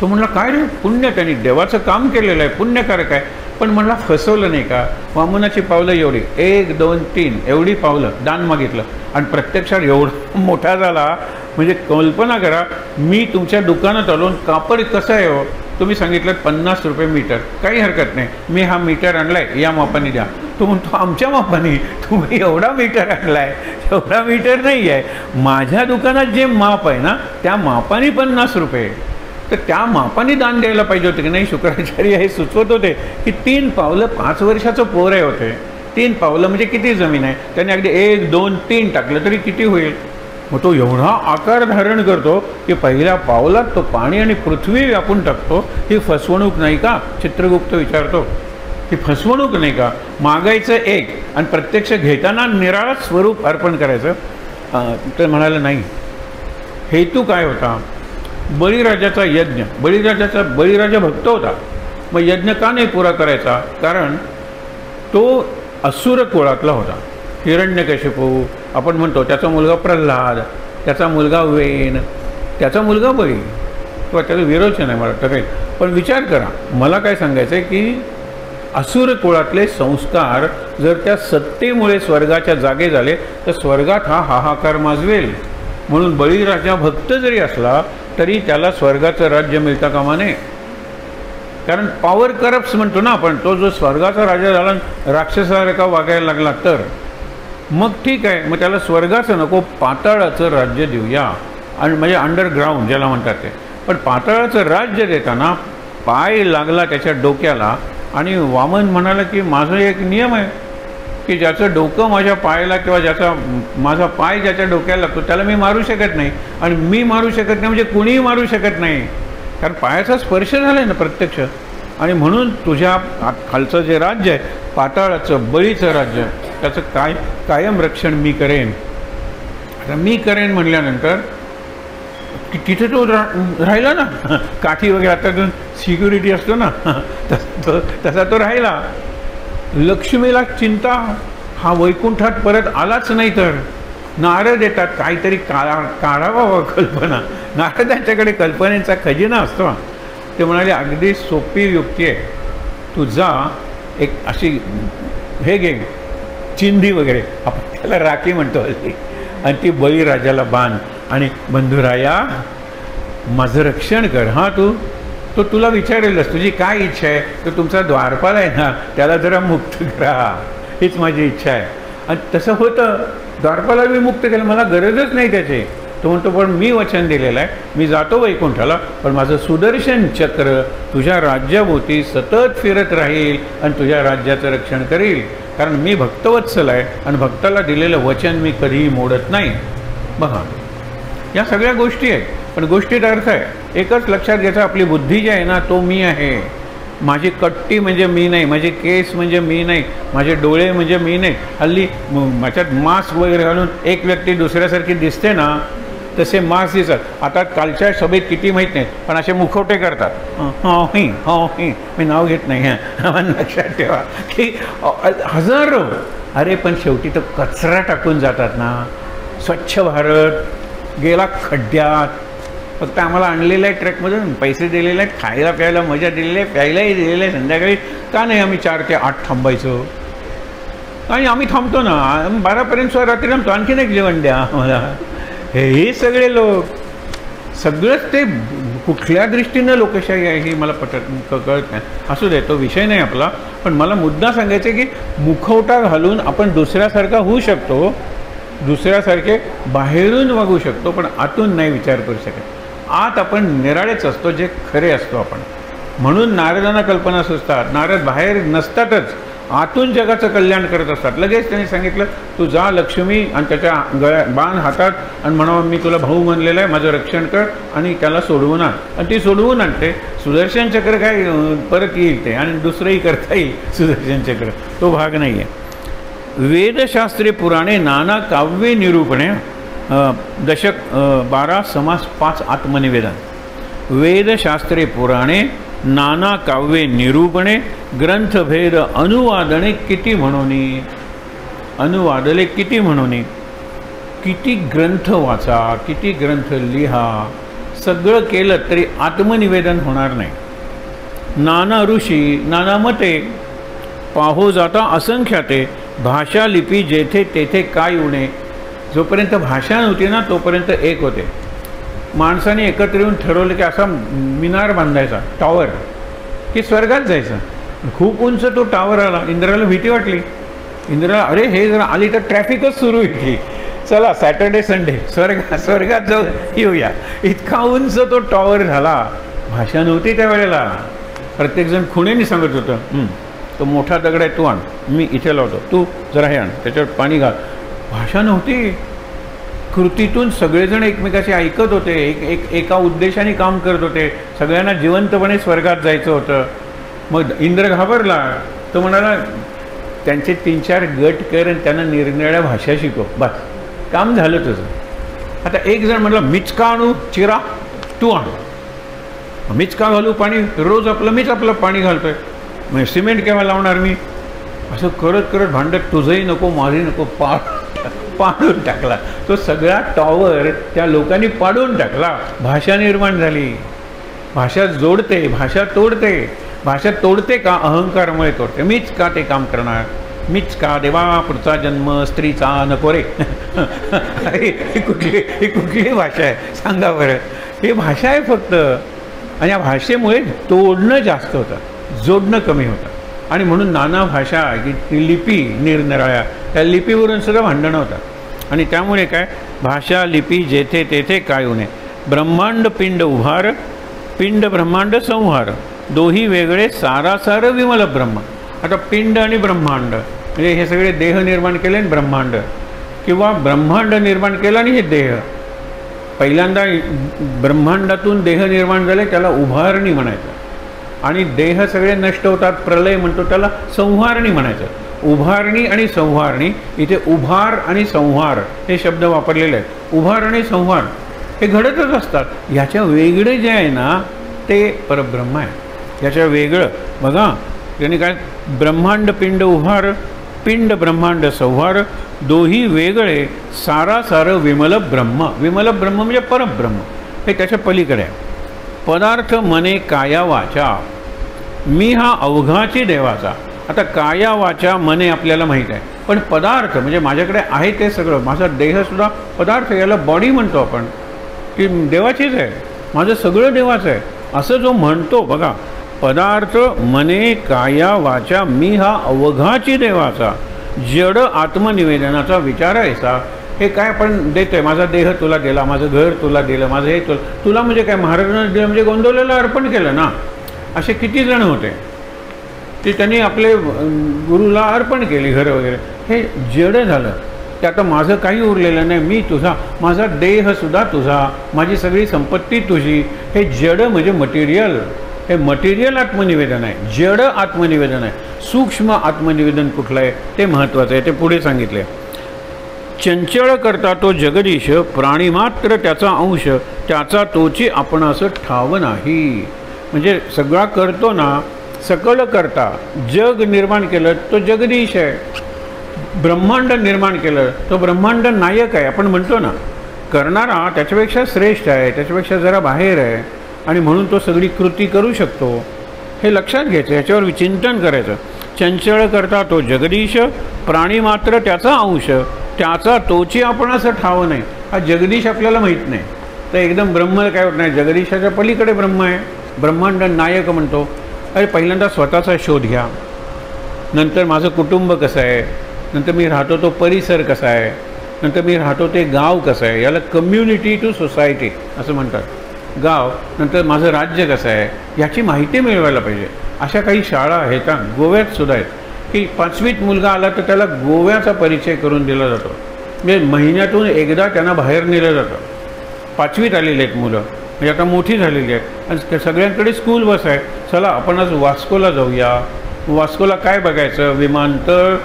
तो म्हणला काय रे, पुण्य, त्यांनी देवाचं काम केलेलं आहे, पुण्यकारक आहे, पण म्हणला फसवलं नाही का. वामनाची पावलं एवढी, 1 2 3 एवढी पावलं दान मागितलं आणि प्रत्यक्षात एवढा मोठा झाला. म्हणजे कल्पना करा, मी तुमच्या दुकानात आलो, कापड कसं आहे हो, तुम्ही सांगितलं 50 रुपये मीटर, काही हरकत नाही, मी हा मीटर आणलाय, या मापाने द्या. तो म्हणतो आमच्या मापाने, तुम्ही एवढा मीटर आणलाय, एवढा मीटर नाही आहे, माझ्या दुकानात जे माप आहे ना त्या मापाने 50 रुपये. तर त्या मापाने दान द्यायला पाहिजे होते की नाही. शुक्राचार्य हे सुचवत होते की 3 पावलं 5 वर्षाचं पोरं होते. 3 पावलं म्हणजे किती जमीन आहे, त्याने अगदी 1 2 3 टाकलं तरी किती होईल. मग तो एवढा आकार धारण करतो की पहिल्या पावलात तो पाणी आणि पृथ्वी व्यापून टाकतो. ही फसवणूक नाही का? चित्रगुप्त विचारतो. ही फसवणूक नाही का? मागायचं एक आणि प्रत्यक्ष घेताना निराळच स्वरूप अर्पण करायचं. तर म्हणाले नाही. हेतू काय होता? बळीराजाचा यज्ञ. बळीराजा भक्त होता. मग यज्ञ का नाही पुरा करायचा? कारण तो असुर कुळातला होता. हिरण्यकशिपू आपण म्हणतो, त्याचा मुलगा प्रल्हाद, त्याचा मुलगा वेन, त्याचा मुलगा बळी, किंवा त्याचं विरोचन आहे मला वाटतं काही. पण विचार करा, मला काय सांगायचं आहे की असुर कुळातले संस्कार जर त्या सत्तेमुळे स्वर्गाच्या जागे झाले तर स्वर्गात हा हाहाकार माजवेल. म्हणून बळीराजा भक्त जरी असला तरी त्याला स्वर्गाचं राज्य मिळता कामा नये. कारण पॉवर करप्ट्स म्हणतो ना आपण. तो जो स्वर्गाचा राजा झाला राक्षसासारखा वागायला लागला तर मग ठीक आहे, मग त्याला स्वर्गाचं नको, पाताळाचं राज्य देऊया. आणि म्हणजे अंडरग्राऊंड ज्याला म्हणतात ते. पण पाताळाचं राज्य देताना पाय लागला त्याच्या डोक्याला आणि वामन म्हणाला की माझा एक नियम आहे की ज्याचं डोकं माझ्या पायाला किंवा माझा पाय ज्याच्या डोक्याला लागतो त्याला मी मारू शकत नाही. आणि मी मारू शकत नाही म्हणजे कुणीही मारू शकत नाही, कारण पायाचा स्पर्श झाला आहे ना प्रत्यक्ष. आणि म्हणून तुझ्या खालचं जे राज्य आहे पाताळाचं बळीचं राज्य, त्याचं कायम रक्षण मी करेन. आता मी करेन म्हणल्यानंतर तिथे तो राहिला ना, काठी वगैरे आता सिक्युरिटी असतो ना तसा तो राहिला. लक्ष्मीला चिंता, हा वैकुंठात परत आलाच नाही तर नारद येतात, काहीतरी काढावा कल्पना. नारदांच्याकडे कल्पनेचा खजिना असतो. ते म्हणाले अगदी सोपी युक्ती आहे, तू जा एक अशी हे घे चिंधी वगैरे, आपण त्याला राखी म्हणतो हल्ली, आणि ती बळीराजाला बांध आणि बंधुराया माझं रक्षण कर. हां तो तुला विचारेलच तुझी काय इच्छा आहे. तर तुमचा द्वारपाल आहे ना त्याला जरा मुक्त करा, हीच माझी इच्छा आहे. आणि तसं होतं, द्वारपाला मी मुक्त केलं, मला गरजच नाही त्याची. तो म्हणतो पण मी वचन दिलेलं आहे, मी जातो वैकुंठाला, पण माझं सुदर्शन चक्र तुझ्या राज्याभोवती सतत फिरत राहील आणि तुझ्या राज्याचं रक्षण करील. कारण मी भक्तवत्सल आहे आणि भक्ताला दिलेलं वचन मी कधीही मोडत नाही. बघा या सगळ्या गोष्टी आहेत, पण गोष्टीत अर्थ आहे. एकच लक्षात घ्यायचं, आपली बुद्धी जी आहे ना तो मी आहे. माझी कट्टी म्हणजे मी नाही, माझे केस म्हणजे मी नाही, माझे डोळे म्हणजे मी नाही. हल्ली माझ्यात मास्क वगैरे घालून एक व्यक्ती दुसऱ्यासारखी दिसते ना तसे मास्क दिसतात. आता कालच्या सभेत किती माहीत नाही, पण असे मुखवटे करतात. हो मी नाव घेत नाही हां, लक्षात ठेवा की हजारो. अरे पण शेवटी तर कचरा टाकून जातात ना. स्वच्छ भारत गेला खड्ड्यात. फक्त आम्हाला आणलेलं आहे ट्रकमधून, पैसे दिलेले आहेत, खायला प्यायला मजा दिलेली आहे, प्यायलाही दिलेलं आहे. संध्याकाळी का नाही आम्ही 4 ते 8 थांबायचो. आणि आम्ही थांबतो ना 12पर्यंत, रात्री थांबतो, आणखीन एक जेवण द्या आम्हाला. हे सगळे लोक सगळंच ते कुठल्या दृष्टीनं लोकशाही आहे ही मला कळत नाही. असू दे, तो विषय नाही आपला. पण मला मुद्दा सांगायचं की मुखवटा घालून आपण दुसऱ्यासारखा होऊ शकतो, दुसऱ्यासारखे बाहेरून वागू शकतो, पण आतून नाही विचार करू शकत. आत आपण निराळेच असतो, जे खरे असतो आपण. म्हणून नारदांना कल्पना सुचतात. नारद बाहेर नसतातच, आतून जगाचं कल्याण करत असतात. लगेच त्यांनी सांगितलं तू जा लक्ष्मी आणि त्याच्या बाण हातात आणि म्हणावं मी तुला भाऊ म्हणलेला आहे, माझं रक्षण कर आणि त्याला सोडवून आण. आणि ती सोडवून आणते. सुदर्शन चक्र काय परत येईल ते, आणि दुसरंही करता येईल सुदर्शन चक्र, तो भाग नाही आहे. वेदशास्त्रे पुराणे नाना काव्ये निरूपणे. दशक 12 समास 5 आत्मनिवेदन. वेदशास्त्रे पुराणे नाना काव्ये निरूपणे ग्रंथभेद अनुवादने किती म्हणोनी. अनुवादले किती म्हणोनी. किती ग्रंथ वाचा, किती ग्रंथ लिहा, सगळं केलं तरी आत्मनिवेदन होणार नाही. नाना ऋषी नाना मते पाहो जाता असंख्याते. भाषा लिपी जेथे तेथे काय उणे. जोपर्यंत भाषा नव्हती ना तोपर्यंत एक होते. माणसाने एकत्र येऊन ठरवलं की असा मिनार बांधायचा, टॉवर, की स्वर्गात जायचं. खूप उंच तो टॉवर आला. इंद्राला भीती वाटली. इंद्राला अरे हे जरा आली तर ट्रॅफिकच सुरू होती, चला सॅटर्डे संडे स्वर्गात जाऊ येऊया. इतका उंच तो टॉवर झाला. भाषा नव्हती त्यावेळेला. प्रत्येकजण खुणेने सांगत होतं तो मोठा दगड आहे तू आण, मी इथे लावतो, तू जरा हे आण, त्याच्यावर पाणी घाल. भाषा नव्हती. कृतीतून सगळेजण एकमेकाशी ऐकत होते, एका उद्देशाने काम करत होते, सगळ्यांना जिवंतपणे स्वर्गात जायचं होतं. मग इंद्र घाबरला, तो म्हणाला त्यांचे 3-4 गट कर आणि त्यांना निरनिराळ्या भाषा शिकव, बस काम झालं तुझं. आता एक जण म्हटलं मीच का आणू चिरा, तू आण. मीच का घालू पाणी, रोज मीच आपलं पाणी घालतोय, मग सिमेंट केव्हा लावणार मी. असं करत करत भांडत तुझंही नको माझंही नको पाडून टाकला. तो सगळा टॉवर त्या लोकांनी पाडून टाकला. भाषा निर्माण झाली. भाषा जोडते, भाषा तोडते. भाषा तोडते का, अहंकारामुळे तोडते. मीच का ते काम करणार, मीच का देवा पुढचा जन्म स्त्रीचा नको रे. ही कुठली भाषा आहे सांगा बरं. ही भाषा आहे फक्त. आणि या भाषेमुळे तोडणं जास्त होतं, जोडणं कमी होतं. आणि म्हणून नाना भाषा की लिपी निरनिराळ्या, त्या लिपीवरून सुद्धा भांडणं होतात. आणि त्यामुळे काय, भाषा लिपी जेथे तेथे काय होणे. ब्रह्मांड पिंड उभार, पिंड ब्रह्मांड संहार, दोही वेगळे सारासार विमल ब्रह्म. आता पिंड आणि ब्रह्मांड म्हणजे हे सगळे देह निर्माण केले आणि ब्रह्मांड, किंवा ब्रह्मांड निर्माण केलं आणि हे देह. पहिल्यांदा ब्रह्मांडातून देह निर्माण झाले, त्याला उभारणी म्हणायचं. आणि देह सगळे नष्ट होतात, प्रलय म्हणतो, त्याला संहारणी म्हणायचं. उभारणी आणि संहारणी, इथे उभार आणि संहार हे शब्द वापरलेले आहेत. उभार आणि संहार हे घडतच असतात. ह्याच्या वेगळे जे आहे ना ते परब्रह्म आहे. ह्याच्या वेगळं बघा, त्याने काय, ब्रह्मांड पिंड उभार, पिंड ब्रह्मांड संहार, दोही वेगळे सारासार विमल ब्रह्म. विमल ब्रह्म म्हणजे परब्रह्म, हे त्याच्या पलीकडे आहे. पदार्थ मने काया वाचा, मी हा अवघाची देवाचा. आता काया वाचा मने आपल्याला माहीत आहे, पण पदार्थ म्हणजे माझ्याकडे आहे ते सगळं, माझा देहसुद्धा पदार्थ, याला बॉडी म्हणतो आपण, ती देवाचीच आहे, माझं सगळं देवाचं आहे असं जो म्हणतो बघा. पदार्थ मने काया वाचा, मी हा अवघाची देवाचा. जड आत्मनिवेदनाचा विचार ऐसा. हे काय पण देतोय, माझा देह तुला दिला, माझं घर तुला दिलं, माझं हे तुला म्हणजे काय, महाराजांना दिलं म्हणजे गोंदवलेला अर्पण केलं ना. असे किती जण होते ते त्यांनी आपले गुरुला अर्पण केली घरं वगैरे. हे जड झालं. ते आता माझं काही उरलेलं नाही, मी तुझा, माझा देहसुद्धा तुझा, माझी सगळी संपत्ती तुझी. हे जड म्हणजे मटेरियल. हे मटेरियल आत्मनिवेदन आहे, जड आत्मनिवेदन आहे. सूक्ष्म आत्मनिवेदन कुठलं आहे ते महत्त्वाचं आहे, ते पुढे सांगितले. चंचळ करता तो जगदीश, प्राणी मात्र त्याचा अंश, त्याचा तोची आपण असं ठाव नाही. म्हणजे सगळा करतो ना, सकल करता, जग निर्माण केलं तो जगदीश आहे. ब्रह्मांड निर्माण केलं तो ब्रह्मांड नायक आहे. आपण म्हणतो ना, करणारा त्याच्यापेक्षा श्रेष्ठ आहे, त्याच्यापेक्षा जरा बाहेर आहे, आणि म्हणून तो सगळी कृती करू शकतो. हे लक्षात घ्यायचं, ह्याच्यावर विचिंतन करायचं. चंचळ करता तो जगदीश, प्राणी मात्र त्याचा अंश, त्याचा तोची आपण असं ठाव नाही. हा जगदीश आपल्याला माहीत नाही, तर एकदम ब्रह्म काय होत नाही, जगदीशाच्या पलीकडे ब्रह्म आहे. ब्रह्मांड नायक म्हणतो. अरे पहिल्यांदा स्वतःचा शोध घ्या, नंतर माझं कुटुंब कसं आहे, नंतर मी राहतो तो परिसर कसा आहे, नंतर मी राहतो ते गाव कसं आहे. याला कम्युनिटी टू सोसायटी असं म्हणतात. गाव, नंतर माझं राज्य कसं आहे, याची माहिती मिळवायला पाहिजे. अशा काही शाळा आहेत, गोव्यात सुद्धा आहेत, की 5वीत मुलगा आला तर त्याला गोव्याचा परिचय करून दिला जातो. म्हणजे महिन्यातून एकदा त्यांना बाहेर नेलं जातं. 5वीत आलेले आहेत मुलं, म्हणजे आता मोठी झालेली आहेत, आणि सगळ्यांकडे स्कूल बस आहे. चला आपण आज वास्कोला जाऊया. वास्कोला काय बघायचं, विमानतळ,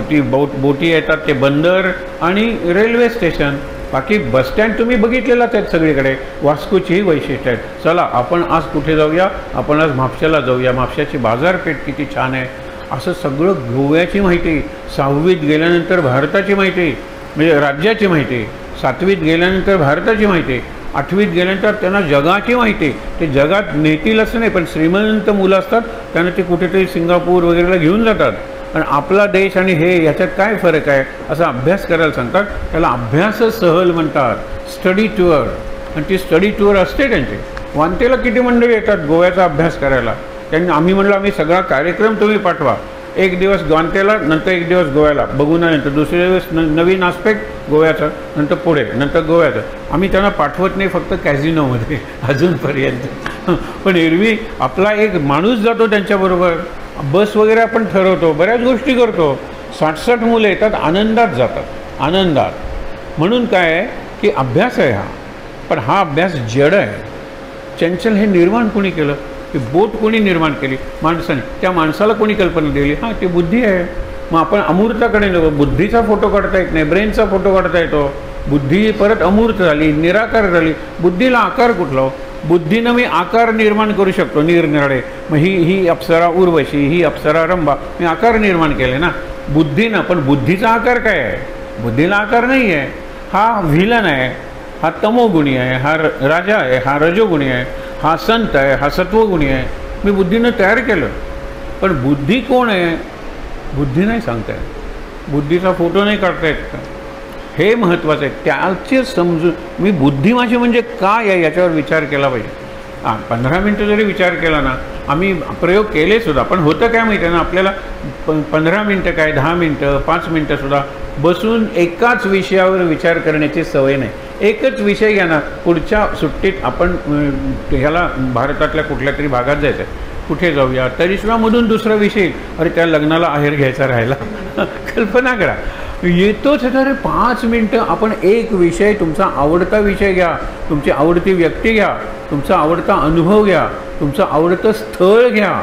ती बोटी येतात ते बंदर आणि रेल्वे स्टेशन. बाकी बसस्टँड तुम्ही बघितलेलाच आहेत सगळीकडे. वास्कोचीही वैशिष्ट्य आहेत. चला आपण आज कुठे जाऊया, आपण आज म्हापशाला जाऊया, म्हापशाची बाजारपेठ किती छान आहे, असं सगळं गोव्याची माहिती. 6वीत गेल्यानंतर भारताची माहिती, म्हणजे राज्याची माहिती. 7वीत गेल्यानंतर भारताची माहिती. 8वीत गेल्यानंतर त्यांना जगाची माहिती. ते जगात नेतील असं नाही, पण श्रीमंत मुलं असतात त्यांना ते कुठेतरी सिंगापूर वगैरेला घेऊन जातात. आणि आपला देश आणि हे याच्यात काय फरक आहे असा अभ्यास करायला सांगतात. त्याला अभ्यास सहल म्हणतात, स्टडी टूर. आणि ती स्टडी टूर असते त्यांची. वांतेला किती मंडळी येतात गोव्याचा अभ्यास करायला. त्यांनी आम्ही म्हणलं आम्ही सगळा कार्यक्रम तुम्ही पाठवा. 1 दिवस ग्वांतेला, नंतर 1 दिवस गोव्याला, बघून नंतर दुसरे दिवस नवीन आस्पेक्ट गोव्याचं, नंतर पुढे, नंतर गोव्याचं. आम्ही त्यांना पाठवत नाही फक्त कॅझिनोमध्ये अजूनपर्यंत. पण एरवी आपला एक माणूस जातो त्यांच्याबरोबर. बस वगैरे आपण ठरवतो, बऱ्याच गोष्टी करतो. 60-60 मुलं येतात, आनंदात जातात, आनंदात. म्हणून काय की अभ्यास आहे हा, पण हा अभ्यास जड आहे. चंचल हे निर्माण कोणी केलं? की बोट कोणी निर्माण केली? माणसाने. त्या माणसाला कोणी कल्पना दिली? हां, ती बुद्धी आहे. मग आपण अमूर्ताकडे नको, बुद्धीचा फोटो काढता येत नाही, ब्रेनचा फोटो काढता येतो. बुद्धी परत अमूर्त झाली, निराकार झाली. बुद्धीला आकार कुठला? बुद्धीनं मी आकार निर्माण करू शकतो निरनिराळे. मग ही अप्सरा उर्वशी, ही अप्सरा रंभा, मी आकार निर्माण केले ना बुद्धीनं. पण बुद्धीचा आकार काय आहे? बुद्धीला आकार नाही आहे. हा व्हिलन आहे, हा तमोगुणी आहे, हा राजा आहे, हा रजोगुणी आहे, हा संत आहे, हा सत्वगुणी आहे. मी बुद्धीनं तयार केलं. पण बुद्धी कोण आहे? बुद्धी नाही सांगता येत, बुद्धीचा फोटो नाही काढता येत का? हे महत्त्वाचं आहे. त्याचे समजून मी बुद्धी माझी म्हणजे काय आहे याच्यावर विचार केला पाहिजे. 15 मिनटं जरी विचार केला ना, आम्ही प्रयोग केले सुद्धा, पण होतं काय माहिती आहे ना, आपल्याला 15 मिनटं काय 10 मिनटं 5 मिनटंसुद्धा बसून एकाच विषयावर विचार करण्याची सवय नाही. एकच विषय घ्या ना, पुढच्या सुट्टीत आपण ह्याला भारतातल्या कुठल्या तरी भागात जायचं आहे, कुठे जाऊया, तरीसुद्धा मधून दुसरा विषय, अरे त्या लग्नाला आहेर घ्यायचा राहिला. कल्पना करा, येतोच तर 5 मिनटं आपण एक विषय, तुमचा आवडता विषय घ्या, तुमची आवडती व्यक्ती घ्या, तुमचा आवडता अनुभव घ्या, तुमचं आवडतं स्थळ घ्या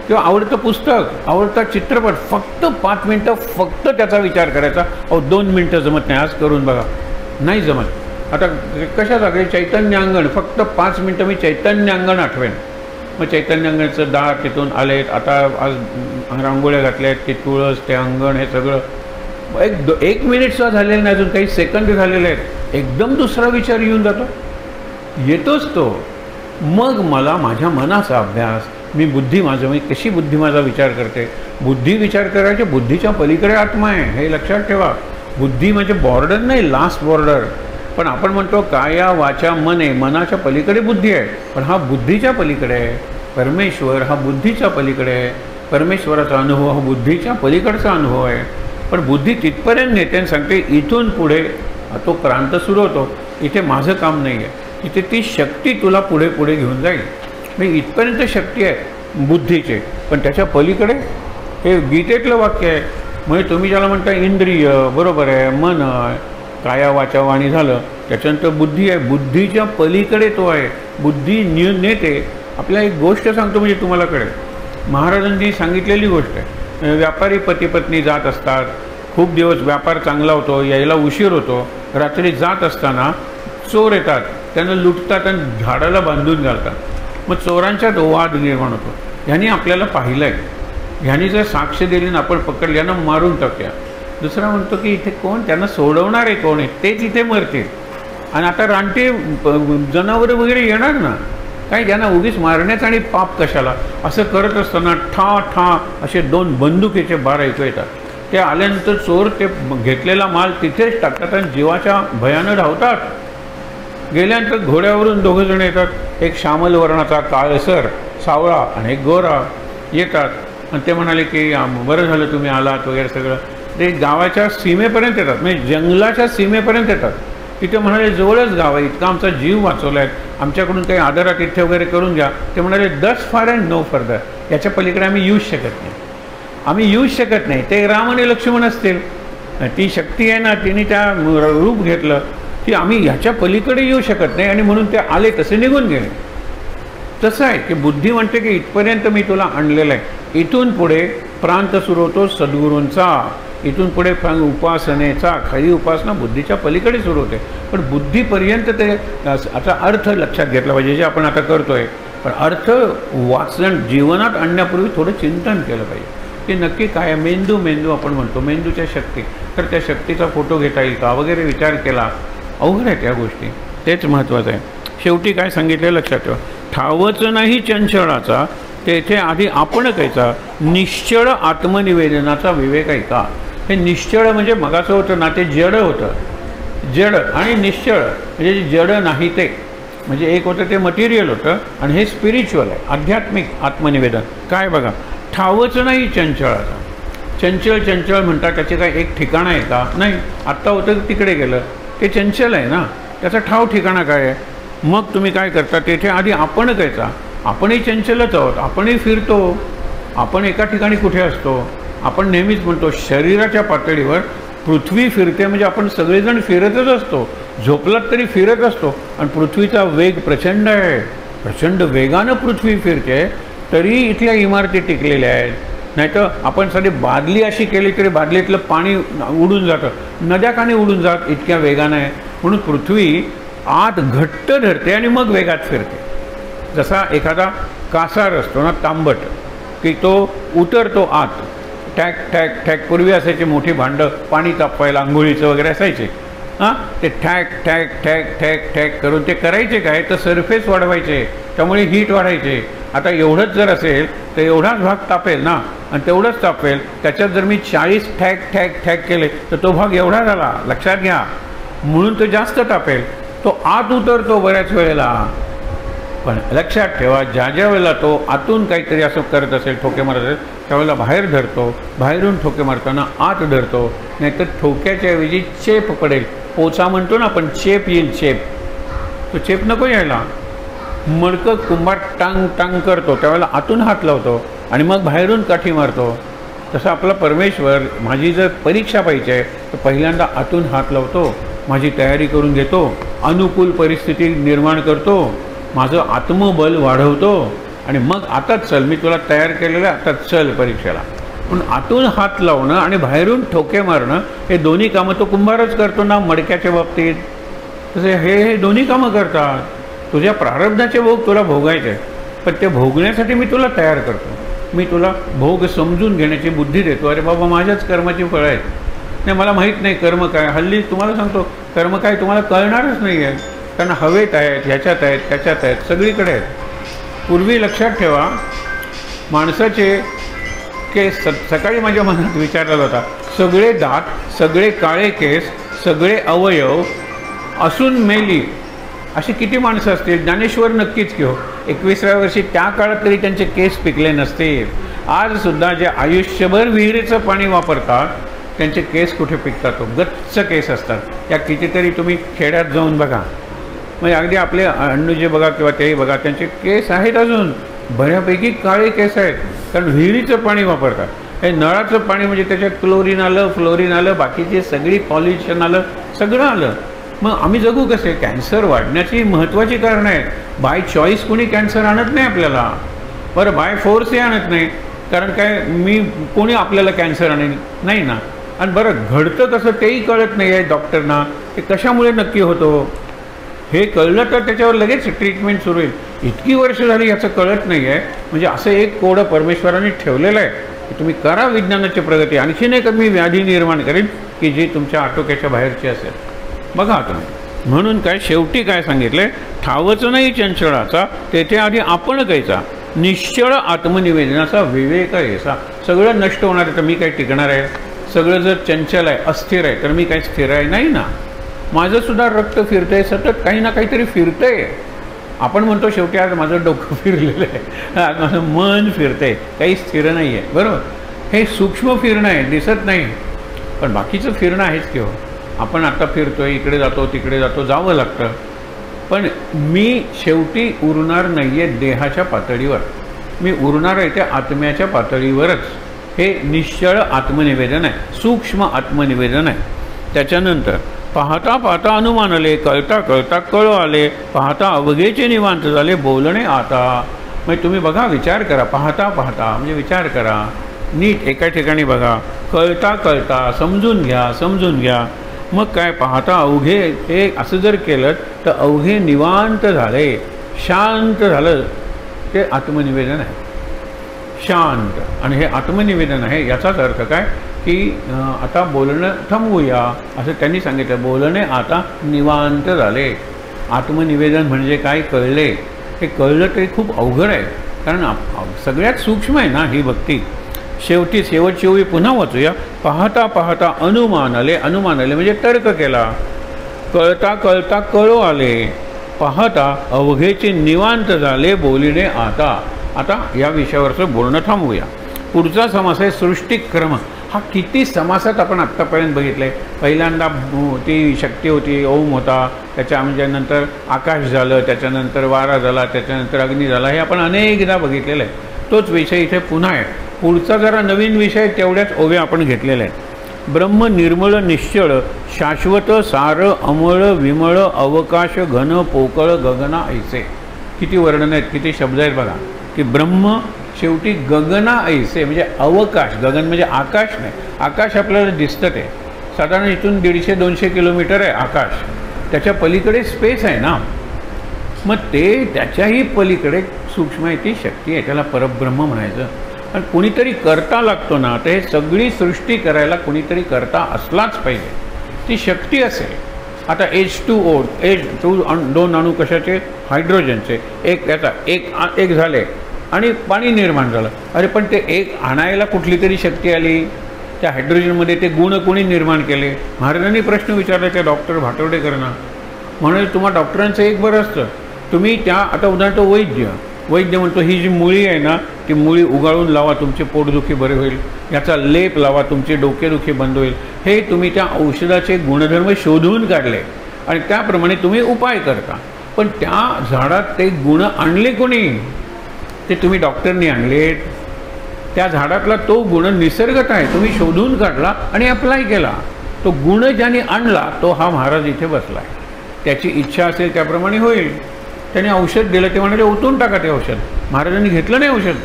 किंवा आवडतं पुस्तक, आवडता चित्रपट, फक्त 5 मिनटं फक्त त्याचा विचार करायचा. 2 मिनटं जमत नाही, आज करून बघा, नाही जमत. आता कशा जागे चैतन्यांगण, फक्त 5 मिनटं मी चैतन्यांगण आठवेन. मग चैतन्यांगणचं दार तिथून आलेत, आता आज रांगोळ्या घातल्या आहेत, ते तुळस, ते अंगण, हे सगळं एक मिनिटसुद्धा झालेलं नाही, अजून काही सेकंद झालेले आहेत. एकदम दुसरा विचार येऊन जातो, येतोच तो. मग मला माझ्या मनाचा अभ्यास, मी बुद्धी माझं, मी कशी बुद्धी माझा विचार करते. बुद्धी विचार करायचे, बुद्धीच्या पलीकडे आत्मा आहे, हे लक्षात ठेवा. बुद्धी म्हणजे बॉर्डर नाही, लास्ट बॉर्डर. पण आपण म्हणतो काया वाचा मने, मनाच्या पलीकडे बुद्धी आहे, पण हा बुद्धीच्या पलीकडे आहे. परमेश्वर हा बुद्धीच्या पलीकडे आहे. परमेश्वराचा अनुभव हा बुद्धीच्या पलीकडचा अनुभव आहे. पण बुद्धी तिथपर्यंत नेते आणि सांगते इथून पुढे तो क्रांत सुरू होतो, इथे माझं काम नाही आहे, इथे ती शक्ती तुला पुढे पुढे घेऊन जाईल. मी इथपर्यंत शक्ती आहे बुद्धीचे, पण त्याच्या पलीकडे हे गीतेतलं वाक्य आहे. म्हणजे तुम्ही ज्याला म्हणता इंद्रिय, बरोबर आहे, मन आहे, काया वाचा वाणी झालं, त्याच्यानंतर बुद्धी आहे, बुद्धीच्या पलीकडे तो आहे. बुद्धी नेते. आपल्याला एक गोष्ट सांगतो म्हणजे तुम्हाला कळेल, महाराजांनी सांगितलेली गोष्ट आहे. व्यापारी पती पत्नी जात असतात, खूप दिवस व्यापार चांगला होतो, यायला उशीर होतो. रात्री जात असताना चोर येतात, त्यांना लुटतात आणि झाडाला बांधून घालतात. मग चोरांच्यात वाद निर्माण होतो. ह्यांनी आपल्याला पाहिलं आहे, ह्यांनी जर साक्ष दिली ना, आपण पकडलं, यांना मारून टाकूया. दुसरा म्हणतो की इथे कोण त्यांना सोडवणारे कोण आहे, तेच इथे मरतील. आणि आता रानटी जनावरं वगैरे येणार ना, काय त्यांना उगीच मारण्याचं आणि पाप कशाला. असं करत असताना ठा ठा असे 2 बंदुकीचे बार ऐकू येतात. ते आल्यानंतर चोर ते घेतलेला माल तिथेच टाकतात आणि जीवाच्या भयानं धावतात. गेल्यानंतर घोड्यावरून 2 जण येतात, एक श्यामल वर्णाचा काळसर सावळा आणि एक गोरा येतात. आणि ते म्हणाले की बरं झालं तुम्ही आलात वगैरे सगळं. ते गावाच्या सीमेपर्यंत येतात, म्हणजे जंगलाच्या सीमेपर्यंत येतात. तिथे म्हणाले जवळच गाव आहे, इतका आमचा जीव वाचवला आहे, आमच्याकडून काही आदरातिथ्य वगैरे करून घ्या. ते म्हणाले 10 फार अँड नो फर्दर, याच्या पलीकडे आम्ही येऊच शकत नाही, आम्ही येऊच शकत नाही. ते राम आणि लक्ष्मण असतील, ती शक्ती आहे ना, तिने त्या रूप घेतलं की आम्ही ह्याच्या पलीकडे येऊ शकत नाही, आणि म्हणून ते आले तसे निघून गेले. तसं आहे की बुद्धी म्हणते की इथपर्यंत मी तुला आणलेलं आहे, इथून पुढे प्रांत सुरू होतो सद्गुरूंचा, इथून पुढे उपासनेचा, खरी उपासना बुद्धीच्या पलीकडे सुरू होते. पण बुद्धीपर्यंत ते आता अर्थ लक्षात घेतला पाहिजे, जे आपण आता करतोय. पण अर्थ वाचन जीवनात आणण्यापूर्वी थोडं चिंतन केलं पाहिजे की नक्की काय. मेंदू आपण म्हणतो, मेंदूच्या शक्ती, तर त्या शक्तीचा फोटो घेता येईल का वगैरे विचार केला. अवघड आहे त्या गोष्टी, तेच महत्त्वाचं आहे. शेवटी काय सांगितलं लक्षात ठेवा, ठावच नाही चंचळाचा, तेथे आधी आपण कायचा निश्चळ आत्मनिवेदनाचा विवेक आहे का. हे निश्चळ म्हणजे मगाचं होतं ना, ते जड होतं. जड आणि निश्चळ म्हणजे जड नाही ते, म्हणजे एक होतं ते मटेरियल होतं आणि हे स्पिरिच्युअल आहे, आध्यात्मिक आत्मनिवेदन. काय बघा, ठावच नाही चंचळाचा. चंचळ म्हणतात, त्याचे काय एक ठिकाण आहे का? नाही. आत्ता होतं तिकडे गेलं, ते चंचल आहे ना, त्याचा ठाव ठिकाणा काय आहे. मग तुम्ही काय करता, तेथे आधी आपण कायचा. आपणही चंचलच आहोत, आपणही फिरतो, आपण एका ठिकाणी कुठे असतो. आपण नेहमीच म्हणतो शरीराच्या पातळीवर पृथ्वी फिरते म्हणजे आपण सगळेजण फिरतच असतो, झोपलात तरी फिरत असतो. आणि पृथ्वीचा वेग प्रचंड आहे, प्रचंड वेगानं पृथ्वी फिरते, तरी इथल्या इमारती टिकलेल्या आहेत. नाहीतर आपण साधी बादली अशी केली तरी बादलीतलं पाणी उडून जातं, नद्या का नाही उडून जात इतक्या वेगानं आहे. म्हणून पृथ्वी आत घट्ट धरते आणि मग वेगात फिरते. जसा एखादा कासार असतो ना तांबट, की तो उतरतो आत, टॅक टॅक टॅक. पूर्वी असायचे मोठी भांडं पाणी तापवायला, आंघोळीचं वगैरे असायचे. ते ठॅक ठॅक ठॅक ठॅक ठॅक करून ते करायचे काय, तर सरफेस वाढवायचे, त्यामुळे हीट वाढायचे. आता एवढंच जर असेल तर एवढाच भाग तापेल ना, आणि तेवढंच तापेल. त्याच्यात जर मी 40 ठॅक ठॅक ठॅक केले तर तो भाग एवढा झाला, लक्षात घ्या. म्हणून तो जास्त तापेल, तो आत उतरतो बऱ्याच वेळेला. पण लक्षात ठेवा, ज्या ज्या वेळेला तो आतून काहीतरी असं करत असेल, ठोके मारत असेल, त्यावेळेला बाहेर धरतो, बाहेरून ठोके मारताना आत धरतो. नाहीतर ठोक्याच्या ऐवजी चेप पडेल. पोचा म्हणतो ना आपण, चेप येईल, चेप. तो चेप नको यायला. मडकं कुंभार टांग टांग करतो, त्यावेळेला आतून हात लावतो आणि मग बाहेरून काठी मारतो. तसं आपला परमेश्वर, माझी जर परीक्षा पाहिजे आहे तर पहिल्यांदा आतून हात लावतो, माझी तयारी करून घेतो, अनुकूल परिस्थिती निर्माण करतो, माझं आत्मबल वाढवतो आणि मग आताच चल, मी तुला तयार केलेलं आहे, आताच चल परीक्षेला. पण आतून हात लावणं आणि बाहेरून ठोके मारणं हे दोन्ही कामं तो कुंभारच करतो ना मडक्याच्या बाबतीत. तसे हे दोन्ही कामं करतात. तुझ्या प्रारब्धाचे भोग तुला भोगायचे, पण ते भोगण्यासाठी मी तुला तयार करतो. मी तुला भोग समजून घेण्याची बुद्धी देतो. अरे बाबा, माझ्याच कर्माची फळं आहेत. नाही, मला माहीत नाही कर्म काय. हल्ली तुम्हाला सांगतो, कर्म काय तुम्हाला कळणारच नाही आहे. कारण हवेत आहेत, ह्याच्यात आहेत, त्याच्यात आहेत, सगळीकडे आहेत. पूर्वी लक्षात ठेवा, माणसाचे केस, सकाळी माझ्या मनात विचारलेला होता, सगळे दात, सगळे काळे केस, सगळे अवयव असून मेली अशी किती माणसं असतील? ज्ञानेश्वर नक्कीच की हो. 21व्या वर्षी त्या काळात तरी त्यांचे केस पिकले नसतील. आजसुद्धा जे आयुष्यभर विहिरीचं पाणी वापरतात त्यांचे केस कुठे पिकतात? गच्च केस असतात. या कितीतरी तुम्ही खेड्यात जाऊन बघा, म्हणजे अगदी आपले अण्णूजे बघा किंवा तेही बघा, त्यांचे केस आहेत अजून बऱ्यापैकी काळे केस आहेत, कारण विहिरीचं पाणी वापरतात. हे नळाचं पाणी म्हणजे त्याच्यात क्लोरीन आलं, फ्लोरीन आलं, बाकीचे सगळी पॉल्युशन आलं, सगळं आलं. मग आम्ही जगू कसे? कॅन्सर वाढण्याची महत्त्वाची कारणं आहेत. बाय चॉईस कोणी कॅन्सर आणत नाही आपल्याला, बरं, बाय फोर्सही आणत नाही. कारण काय, मी कोणी आपल्याला कॅन्सर आणेल नाही ना. आणि बरं, घडतं कसं तेही कळत नाही आहे डॉक्टरना. ते कशामुळे नक्की होतो हे कळलं तर त्याच्यावर लगेच ट्रीटमेंट सुरू होईल. इतकी वर्ष झाली याचं कळत नाही आहे. म्हणजे असं एक कोड परमेश्वराने ठेवलेलं आहे की तुम्ही करा विज्ञानाची प्रगती, आणखीन एक मी व्याधी निर्माण करेन की जी तुमच्या आटोक्याच्या बाहेरची असेल. बघा आता, म्हणून काय शेवटी काय सांगितले, ठावच नाही चंचळाचा तेथे आधी आपण कैचा, निश्चळ आत्मनिवेदनाचा विवेक ऐसा. सगळं नष्ट होणार आहे तर मी काय टिकणार आहे? सगळं जर चंचल आहे, अस्थिर आहे, तर मी काय स्थिर आहे? नाही ना. माझं सुद्धा रक्त फिरतंय, सतत काही ना काहीतरी फिरतंय. आपण म्हणतो शेवटी आज माझं डोकं फिरलेलं आहे, आज माझं मन फिरतंय, काही स्थिर नाही आहे. बरोबर, हे सूक्ष्म फिरणं आहे, दिसत नाही, पण बाकीचं फिरणं आहेच की हो. आपण आता फिरतोय, इकडे जातो, तिकडे जातो, जावं लागतं. पण मी शेवटी उरणार नाही आहे देहाच्या पातळीवर, मी उरणार आहे त्या आत्म्याच्या पातळीवरच. हे निश्चळ आत्मनिवेदन आहे, सूक्ष्म आत्मनिवेदन आहे. त्याच्यानंतर पाहता पाहता अनुमान आले, कळता कळता कळ आले, पाहता अवघेचे निवांत झाले, बोलणे आता. म्हणजे तुम्ही बघा, विचार करा. पाहता पाहता म्हणजे विचार करा, नीट एका ठिकाणी बघा, कळता कळता समजून घ्या, समजून घ्या. मग काय, पाहता अवघे हे असं जर केलं तर अवघे निवांत झाले, शांत झालं. ते आत्मनिवेदन आहे, शांत. आणि हे आत्मनिवेदन आहे. याचाच अर्थ काय की आता बोलणं थांबवूया असं त्यांनी सांगितलं. बोलणे आता निवांत झाले. आत्मनिवेदन म्हणजे काय कळले. हे कळलं तरी खूप अवघड आहे, कारण सगळ्यात सूक्ष्म आहे ना ही भक्ती. शेवटी शेवटची ओवी पुन्हा वाचूया. पाहता पाहता अनुमान आले, अनुमान आले म्हणजे तर्क केला. कळता कळता कळो आले, पाहता अवघेचे निवांत झाले, बोलिणे आता. आता या विषयावरचं बोलणं थांबवूया. पुढचा समास आहे सृष्टिक्रम. हा किती समासात आपण आत्तापर्यंत बघितलं आहे. पहिल्यांदा ती शक्ती होती, ओम होता, त्याच्यानंतर आकाश झालं, त्याच्यानंतर वारा झाला, त्याच्यानंतर अग्नी झाला. हे आपण अनेकदा बघितलेलं आहे. तोच विषय इथे पुन्हा आहे. पुढचा जरा नवीन विषय, तेवढ्याच ओव्या आपण घेतलेल्या आहेत. ब्रह्म निर्मळ निश्चळ शाश्वत सार अमळ विमळ अवकाश घन पोकळ गगना ऐसे. किती वर्णन आहेत, किती शब्द आहेत बघा. की ब्रह्म शेवटी गगना ऐसे म्हणजे अवकाश. गगन म्हणजे आकाश नाही. आकाश आपल्याला दिसतं ते साधारण इथून 150-200 किलोमीटर आहे आकाश. त्याच्या पलीकडे स्पेस आहे ना. मग ते त्याच्याही पलीकडे सूक्ष्म आहे ती शक्ती आहे. त्याला परब्रह्म म्हणायचं. आणि कुणीतरी करता लागतो ना. तर हे सगळी सृष्टी करायला कुणीतरी करता असलाच पाहिजे. ती शक्ती असेल. आता H2O दोन अणू कशाचे, हायड्रोजनचे. त्याचा एक झाले आणि पाणी निर्माण झालं. अरे पण ते एक आणायला कुठली तरी शक्ती आली. त्या हायड्रोजनमध्ये ते गुण कोणी निर्माण केले. महाराजांनी प्रश्न विचारला त्या डॉक्टर भाटवडेकरांना. म्हणून तुम्हाला डॉक्टरांचं एक बरं असतं. तुम्ही त्या आता उदाहरणार्थ वैद्य म्हणतो ही जी मुळी आहे ना ती मुळी उगाळून लावा, तुमचे पोटदुखी बरे होईल. याचा लेप लावा, तुमचे डोकेदुखी बंद होईल. हे तुम्ही त्या औषधाचे गुणधर्म शोधून काढले आणि त्याप्रमाणे तुम्ही उपाय करता. पण त्या झाडात ते गुण आणले कोणी. ते तुम्ही डॉक्टरनी आणलेत. त्या झाडातला तो गुण निसर्गत आहे, तुम्ही शोधून काढला आणि अप्लाय केला. तो गुण ज्याने आणला तो हा महाराज इथे बसला आहे. त्याची इच्छा असेल त्याप्रमाणे होईल. त्याने औषध दिलं, ते म्हणाले ओतून टाका ते औषध. महाराजांनी घेतलं नाही औषध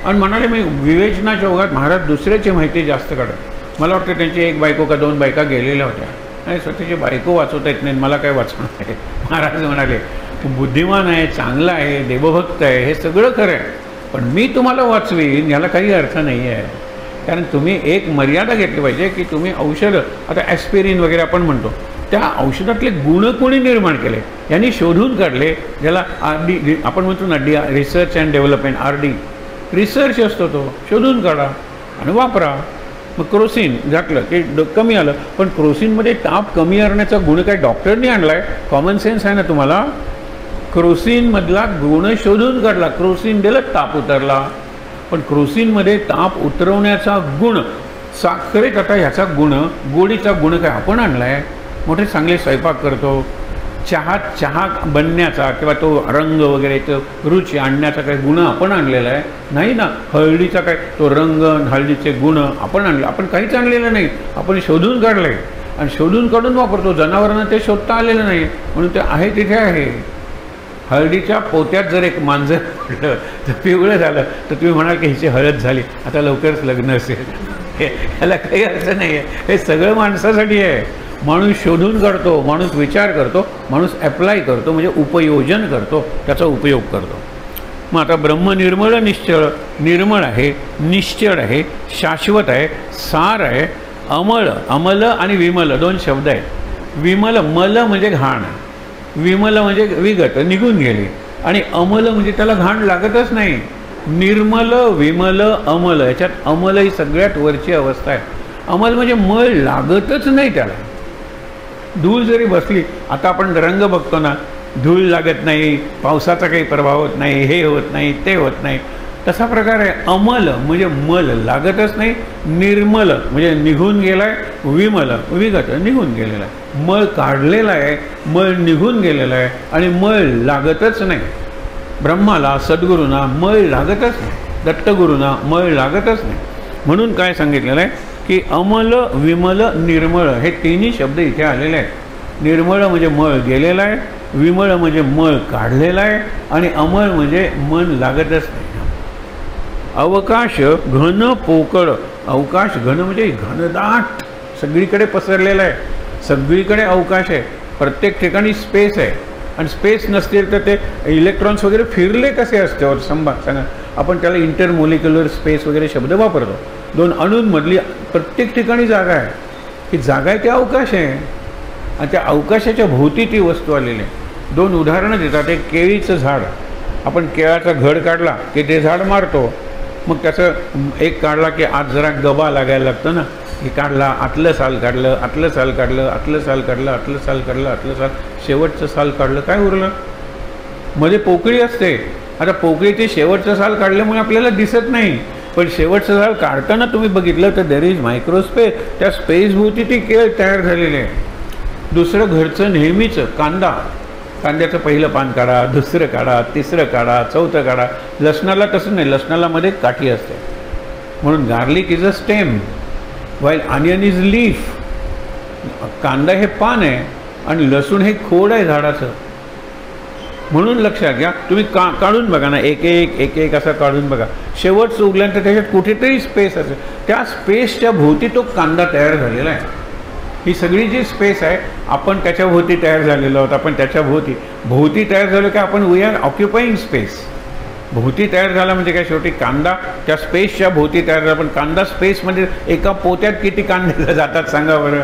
आणि म्हणाले मी विवेचनाच्या ओघात महाराज दुसऱ्याची माहिती जास्त काढत. मला वाटतं त्यांची एक बायको का 2 बायका गेलेल्या होत्या आणि स्वतःची बायको वाचवता येत नाही, मला काय वाचवणार आहे. महाराज म्हणाले बुद्धिमान आहे, चांगला आहे, देवभक्त आहे, हे सगळं खरं आहे, पण मी तुम्हाला वाचवीन याला काही अर्थ नाही आहे. कारण तुम्ही एक मर्यादा घेतली पाहिजे की तुम्ही औषधं आता ॲस्पिरिन वगैरे आपण म्हणतो त्या औषधातले गुण कोणी निर्माण केले, यांनी शोधून काढले. ज्याला RD आपण म्हणतो ना research and development, RD research असतो, तो शोधून काढा आणि वापरा. मग क्रोसिन घातलं की कमी आलं, पण क्रोसिनमध्ये ताप कमी करण्याचा गुण काय डॉक्टरनी आणला आहे. कॉमन सेन्स आहे ना तुम्हाला. क्रोसिनमधला गुण शोधून काढला, क्रोसिन दिलं ताप उतरला. पण क्रोसिनमध्ये ताप उतरवण्याचा गुण साखरेत आता ह्याचा गुण गोडीचा गुण काय आपण आणला आहे. मोठे चांगले स्वयंपाक करतो, चहा बनण्याचा किंवा तो रंग वगैरे तो रुची आणण्याचा काही गुण आपण आणलेला आहे नाही ना. हळदीचा काय तो रंग हळदीचे गुण आपण आणले, आपण काहीच आणलेलं नाही, आपण शोधून काढले आणि शोधून काढून वापरतो. जनावरांना ते शोधता आलेलं नाही म्हणून ते आहे तिथे आहे. हळदीच्या पोत्यात जर एक मांजर पडलं तर पिवळं झालं तर तुम्ही म्हणाल की हिची हळद झाली, आता लवकरच लग्न असेल. ह्याला काही अर्थ नाही आहे. हे सगळं माणसासाठी आहे. माणूस शोधून काढतो, माणूस विचार करतो, माणूस ॲप्लाय करतो, म्हणजे उपयोजन करतो, त्याचा उपयोग करतो. मग आता ब्रह्म निर्मळ निश्चळ, निर्मळ आहे, निश्चळ आहे, शाश्वत आहे, सार आहे, अमळ. अमल आणि विमल 2 शब्द आहेत. विमल मल म्हणजे घाण, विमल म्हणजे विगत निघून गेली, आणि अमल म्हणजे त्याला घाण लागतच नाही. निर्मल विमल अमल, याच्यात अमल ही सगळ्यात वरची अवस्था आहे. अमल म्हणजे मळ लागतच नाही त्याला. धूळ जरी बसली, आता आपण रंग बघतो ना, धूळ लागत नाही, पावसाचा काही प्रभाव होत नाही, हे होत नाही, ते होत नाही, तसा प्रकार आहे. अमल म्हणजे मल लागतच नाही, निर्मल म्हणजे निघून गेला आहे, विमल विगत निघून गेलेला आहे, मळ काढलेला आहे, मळ निघून गेलेला आहे आणि मळ लागतच नाही. ब्रह्माला सद्गुरूंना मळ लागतच नाही, दत्तगुरूंना मळ लागतच नाही. म्हणून काय सांगितलेलं आहे की अमल विमल निर्मळ हे 3ही शब्द इथे आलेले आहेत. निर्मळ म्हणजे मळ गेलेला आहे, विमळ म्हणजे मळ काढलेला आहे आणि अमळ म्हणजे मन लागतच नाही. अवकाश घन पोकळ, अवकाश घन म्हणजे घनदाट सगळीकडे पसरलेला आहे, सगळीकडे अवकाश आहे, प्रत्येक ठिकाणी स्पेस आहे. आणि स्पेस नसतील तर ते इलेक्ट्रॉन्स वगैरे फिरले कसे असते सांगा. आपण त्याला इंटरमोलिक्युलर स्पेस वगैरे शब्द वापरतो. 2 अणूंमधली प्रत्येक ठिकाणी जागा आहे, ही जागा आहे, ते अवकाश आहे आणि त्या अवकाशाच्या भोवती ती वस्तू आलेली आहे. 2 उदाहरणं देतात. एक केळीचं झाड, आपण केळाचा घड काढला की ते झाड मारतो, मग त्याचं एक काढला की आत जरा गबा लागायला लागतं ना, हे काढला, आतलं साल काढलं, आतलं साल काढलं, आतलं साल काढलं, आतलं साल काढलं, आतलं साल, शेवटचं साल काढलं, काय उरलं? मध्ये पोकळी असते. आता पोकळीचे शेवटचं साल काढल्यामुळे आपल्याला दिसत नाही, पण शेवटचं साल काढताना तुम्ही बघितलं तर देर इज मायक्रोस्पेस, त्या स्पेसभोवती ती केळ तयार झालेली आहे. दुसरं घरचं नेहमीचं कांद्याचं पहिलं पान काढा, दुसरं काढा, तिसरं काढा, चौथं काढा. लसणाला तसं नाही, लसणाला मध्ये काठी असते, म्हणून garlic is a stem. While onion is leaf. कांदा हे पान आहे आणि लसूण हे खोड आहे झाडाचं. म्हणून लक्षात घ्या, तुम्ही काढून बघा ना, एक एक असं काढून बघा. शेवटचं उगल्यानंतर त्याच्यात कुठेतरी स्पेस असेल, त्या स्पेसच्या भोवती तो कांदा तयार झालेला आहे. ही सगळी जी स्पेस आहे आपण त्याच्या भोवती तयार झालेलो आहोत. आपण त्याच्या भोवती तयार झालो की आपण वी आर ऑक्युपाईंग स्पेस. भोवती तयार झाला म्हणजे काय, शेवटी कांदा त्या स्पेसच्या भोवती तयार झाला. पण कांदा स्पेसमध्ये एका पोत्यात किती कांदे जातात सांगा बरं.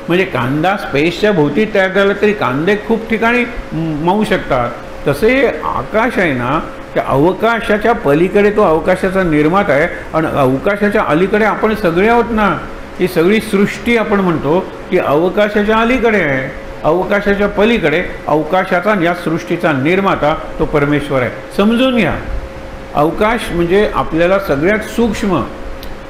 म्हणजे कांदा स्पेसच्या भोवती तयार झाला तरी कांदे खूप ठिकाणी मावू शकतात. तसे हे आकाश आहे ना, त्या अवकाशाच्या पलीकडे तो अवकाशाचा निर्माता आहे आणि अवकाशाच्या अलीकडे आपण सगळे आहोत ना. ही सगळी सृष्टी आपण म्हणतो की अवकाशाच्या अलीकडे आहे, अवकाशाच्या पलीकडे. अवकाशाचा या सृष्टीचा निर्माता तो परमेश्वर आहे. समजून घ्या, अवकाश म्हणजे आपल्याला सगळ्यात सूक्ष्म.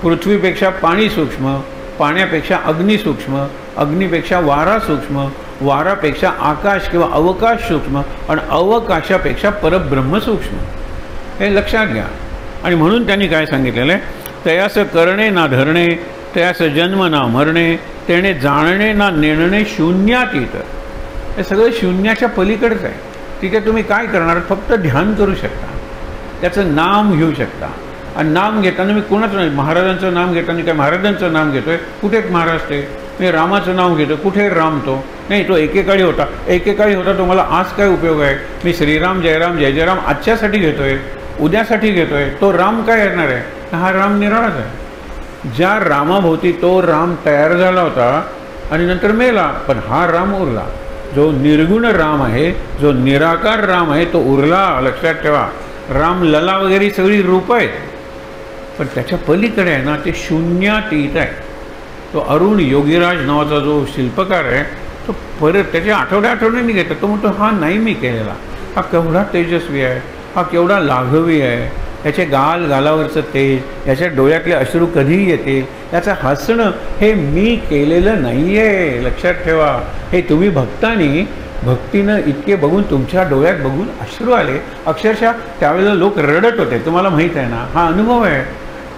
पृथ्वीपेक्षा पाणी सूक्ष्म, पाण्यापेक्षा अग्नी सूक्ष्म, अग्नीपेक्षा वारा सूक्ष्म, वारापेक्षा आकाश किंवा अवकाश सूक्ष्म आणि अवकाशापेक्षा परब्रह्म सूक्ष्म. हे लक्षात घ्या. आणि म्हणून त्यांनी काय सांगितलेलं आहे, तयास करणे ना धरणे, तयास जन्म ना मरणे, तेणे जाणणे ना नेणणे शून्यातीत. हे सगळं शून्याच्या पलीकडचं आहे. तिथे तुम्ही काय करणार, फक्त ध्यान करू शकता, त्याचं नाम घेऊ शकता. आणि नाम घेताना मी कोणाचं नाही, महाराजांचं नाम घेताना काय महाराजांचं नाम घेतोय, कुठे महाराज ते, मी रामाचं नाव घेतो, कुठे राम तो नाही, तो एकेकाळी होता तो मला आज काय उपयोग आहे. मी श्रीराम जयराम जय जयराम आजच्यासाठी घेतोय, उद्यासाठी घेतोय, तो राम काय येणार आहे. हा राम निराळाच आहे. ज्या रामाभोवती तो राम तयार झाला होता आणि नंतर मेला, पण हा राम उरला. जो निर्गुण राम आहे, जो निराकार राम आहे, तो उरला. लक्षात ठेवा, राम लला वगैरे सगळी रूप आहेत, पण त्याच्या पलीकडे आहे ना, ते शून्यातीत आहे. तो अरुण योगीराज नावाचा जो शिल्पकार आहे, तो परत त्याच्या आठवड्याने घेतो. तो म्हणतो हा नाही मी केलेला, हा केवढा तेजस्वी आहे, हा केवढा लाघवी आहे, याचे गालावरचं तेज, याच्या डोळ्यातले अश्रू कधी येते, याचं हसणं हे मी केलेलं नाही आहे. लक्षात ठेवा, हे तुम्ही भक्तीनं इतके बघून, तुमच्या डोळ्यात बघून अश्रू आले. अक्षरशः त्यावेळेला लोक रडत होते, तुम्हाला माहीत आहे ना, हा अनुभव आहे.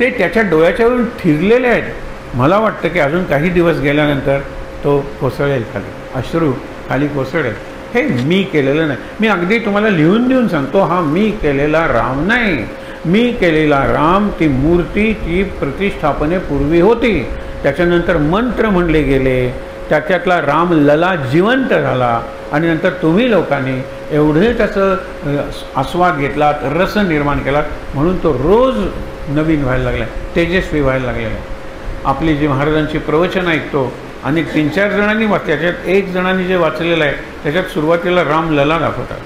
ते त्याच्या डोळ्याच्यावरून फिरलेले आहेत. मला वाटतं की अजून काही दिवस गेल्यानंतर तो कोसळेल खाली, अश्रू खाली कोसळेल. हे मी केलेलं नाही. मी अगदी तुम्हाला लिहून देऊन सांगतो, हा मी केलेला राम नाही. मी केलेला राम ती मूर्ती, ती प्रतिष्ठापनेपूर्वी होती. त्याच्यानंतर मंत्र म्हणले गेले, त्याच्यातला राम लला जिवंत झाला आणि नंतर तुम्ही लोकांनी एवढे त्याचं आस्वाद घेतलात, रस निर्माण केलात, म्हणून तो रोज नवीन व्हायला लागला, तेजस्वी व्हायला लागलेला आहे. आपली जी महाराजांची प्रवचन ऐकतो, आणि 3-4 जणांनी त्याच्यात 1 जणांनी जे वाचलेलं आहे त्याच्यात सुरुवातीला रामलला दाखवतात,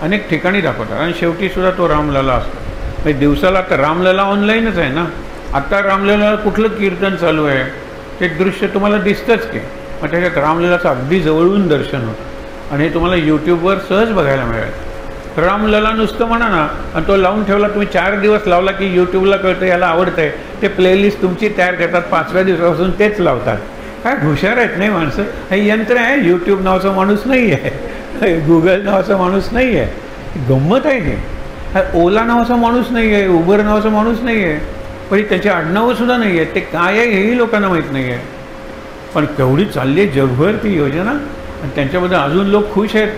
अनेक ठिकाणी दाखवतात आणि शेवटीसुद्धा तो रामलला असतो. म्हणजे दिवसाला आता रामलला ऑनलाईनच आहे ना. आत्ता रामलला कुठलं कीर्तन चालू आहे ते दृश्य तुम्हाला दिसतंच की, मग त्याच्यात रामललाचं अगदी जवळून दर्शन होतं आणि हे तुम्हाला यूट्यूबवर सहज बघायला मिळेल. रामलला नुसतं म्हणा ना, आणि तो लावून ठेवला, तुम्ही 4 दिवस लावला की यूट्यूबला कळतं याला आवडतं आहे, ते प्लेलिस्ट तुमची तयार करतात. 5व्या दिवसापासून तेच लावतात. काय हुशार आहेत नाही माणसं. हे यंत्र आहे, यूट्यूब नावाचा माणूस नाही आहे, गुगल नावाचा माणूस नाही आहे. गंमत आहे हे. ओला नावाचा माणूस नाही आहे, उबर नावाचा माणूस नाही आहे, पण त्याची आडनावंसुद्धा नाही आहे. ते काय आहे हेही लोकांना माहीत नाही आहे. पण केवढी चालली आहे जगभर ती योजना, आणि त्यांच्याबद्दल अजून लोक खुश आहेत.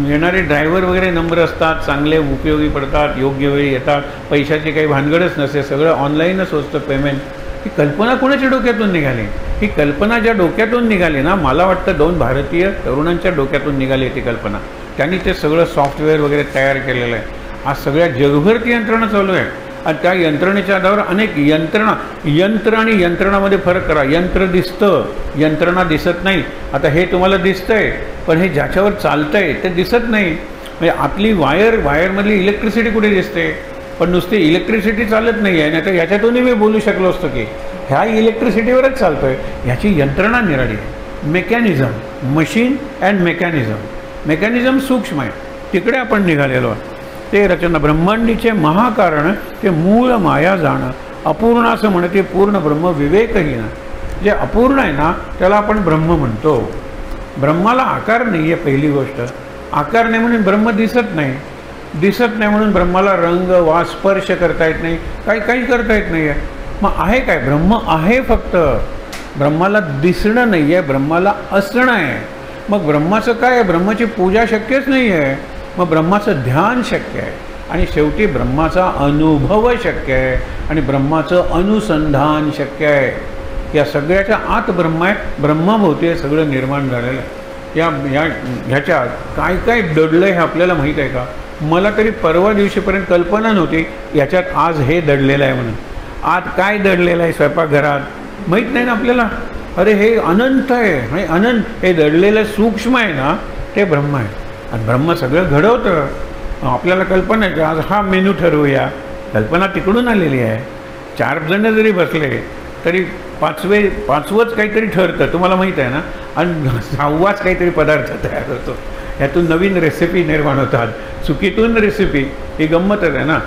येणारे ड्रायव्हर वगैरे नंबर असतात, चांगले उपयोगी पडतात, योग्य वेळी येतात, पैशाची काही भानगडच नसते, सगळं ऑनलाईनच असतं पेमेंट. ही कल्पना कोणाच्या डोक्यातून निघाली? ही कल्पना ज्या डोक्यातून निघाली ना, मला वाटतं 2 भारतीय तरुणांच्या डोक्यातून निघाली ती कल्पना. त्यांनी ते सगळं सॉफ्टवेअर वगैरे तयार केलेलं आहे. आज सगळ्या जगभर ती यंत्रणा चालू आहे आणि त्या यंत्रणेच्या आधारावर अनेक यंत्र आणि यंत्रणामध्ये फरक करा. यंत्र दिसतं, यंत्रणा दिसत नाही. आता हे तुम्हाला दिसतंय, पण हे ज्याच्यावर चालतंय ते दिसत नाही. म्हणजे आपली वायरमधली इलेक्ट्रिसिटी कुठे दिसते, पण नुसती इलेक्ट्रिसिटी चालत नाही आहे. नाही तर ह्याच्यातूनही मी बोलू शकलो असतो की ह्या इलेक्ट्रिसिटीवरच चालतो आहे. ह्याची यंत्रणा निराळी आहे. मेकॅनिझम, मशीन अँड मेकॅनिझम सूक्ष्म आहे, तिकडे आपण निघालेलो आहोत. ते रचना ब्रह्मांडीचे महाकारण ते मूळ माया जाणं, अपूर्ण असं म्हणते पूर्ण ब्रह्म विवेकहीन. जे अपूर्ण आहे ना त्याला आपण ब्रह्म म्हणतो. ब्रह्माला आकार नाही आहे. पहिली गोष्ट, आकार नाही म्हणून ब्रह्म दिसत नाही म्हणून ब्रह्माला रंग वास स्पर्श करता येत नाही, काही करता येत नाही आहे. मग आहे काय? ब्रह्म आहे, फक्त ब्रह्माला दिसणं नाही आहे, ब्रह्माला असणं आहे. मग ब्रह्माचं काय आहे? ब्रह्माची पूजा शक्यच नाही आहे. मग ब्रह्माचं ध्यान शक्य आहे आणि शेवटी ब्रह्माचा अनुभव शक्य आहे आणि ब्रह्माचं अनुसंधान शक्य आहे. या सगळ्याच्या आत ब्रह्म आहे, ब्रह्माभोवती सगळं निर्माण झालेलं आहे. ह्याच्यात काय काय दडलं हे आपल्याला माहीत आहे का? मला तरी परवा दिवशीपर्यंत कल्पना नव्हती याच्यात आज हे दडलेलं आहे म्हणून. आज काय दडलेलं आहे स्वयंपाकघरात माहीत नाही ना आपल्याला. अरे हे अनंत आहे आणि अनंत हे दडलेलं सूक्ष्म आहे ना, ते ब्रह्म आहे. आणि ब्रह्म सगळं घडवतं. आपल्याला कल्पना आहे की आज हा मेनू ठरवूया, कल्पना तिकडून आलेली आहे. 4 जण जरी बसले तरी पाचवंच काहीतरी ठरतं, तुम्हाला माहीत आहे ना. आणि 6वाच काहीतरी पदार्थ तयार होतो. ह्यातून नवीन रेसिपी निर्माण होतात. चुकीतून रेसिपी ही गंमतच आहे ना.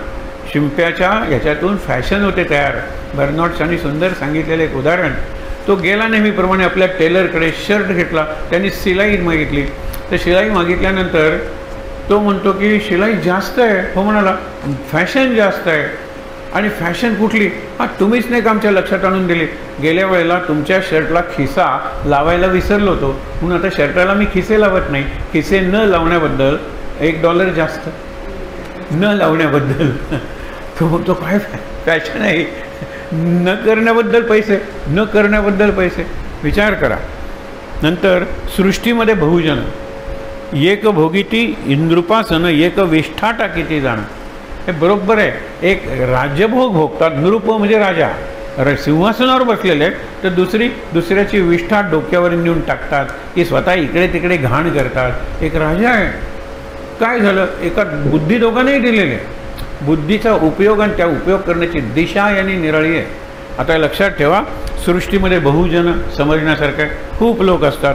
शिंप्याच्या ह्याच्यातून फॅशन होते तयार. बर्नॉट्सनी सुंदर सांगितलेलं एक उदाहरण. तो गेला नेहमीप्रमाणे आपल्या टेलरकडे, शर्ट घेतला, त्यांनी शिलाई मागितली. तर शिलाई मागितल्यानंतर तो म्हणतो की शिलाई जास्त आहे. हो म्हणाला, फॅशन जास्त आहे. आणि फॅशन कुठली? हां, तुम्हीच नाही का आमच्या लक्षात आणून दिली. गेल्या वेळेला तुमच्या शर्टला खिसा लावायला विसरलो होतो, म्हणून आता शर्टाला मी खिसे लावत नाही. खिसे न लावण्याबद्दल $1 जास्त, न लावण्याबद्दल. तो म्हणतो काय फॅशन आहे? न करण्याबद्दल पैसे, न करण्याबद्दल पैसे. विचार करा. नंतर सृष्टीमध्ये बहुजन, एक भोगिती इंद्रुपासन, एक विष्ठा टाकीती जाणं. हे बरोबर आहे. एक राज्यभोग भोगतात, नृप म्हणजे राजा, सिंहासनावर बसलेले आहेत, तर दुसऱ्याची विष्ठा डोक्यावर नेऊन टाकतात की स्वतः इकडे तिकडे घाण करतात. एक राजा आहे. काय झालं? एका बुद्धी दोघांनाही दिलेले. बुद्धीचा उपयोग आणि त्या उपयोग करण्याची दिशा यांनी निराळी आहे. आता लक्षात ठेवा, सृष्टीमध्ये बहुजन समजण्यासारखं खूप लोक असतात.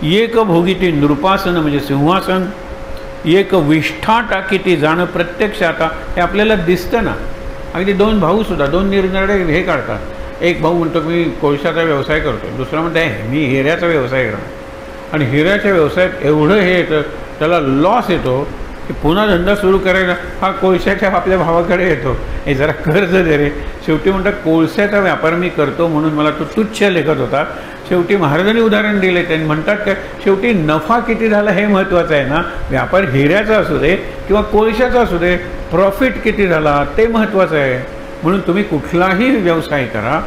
एक भोगिती नृपासन म्हणजे सिंहासन, एक विष्ठा टाकीती जाणं. प्रत्यक्ष आता हे आपल्याला दिसतं ना. अगदी 2 भाऊसुद्धा 2 निरनिराळे हे काढतात. एक भाऊ म्हणतो मी कोळशाचा व्यवसाय करतो, दुसरा म्हणतो आहे मी हिऱ्याचा व्यवसाय करतो. आणि हिऱ्याच्या व्यवसायात एवढं हे येतं, त्याला लॉस येतो की पुन्हा धंदा सुरू करायला हा कोळशाच्या आपल्या भावाकडे येतो, हे जरा कर्ज दे रे. शेवटी म्हणतात कोळशाचा व्यापार मी करतो म्हणून मला तो तुच्छ लेखत होता. शेवटी महाराजांनी उदाहरण दिले. त्यांनी म्हणतात काय, शेवटी नफा किती झाला हे महत्त्वाचं आहे ना. व्यापार हिऱ्याचा असू दे किंवा कोळशाचा असू दे, प्रॉफिट किती झाला ते महत्त्वाचं आहे. म्हणून तुम्ही कुठलाही व्यवसाय करा.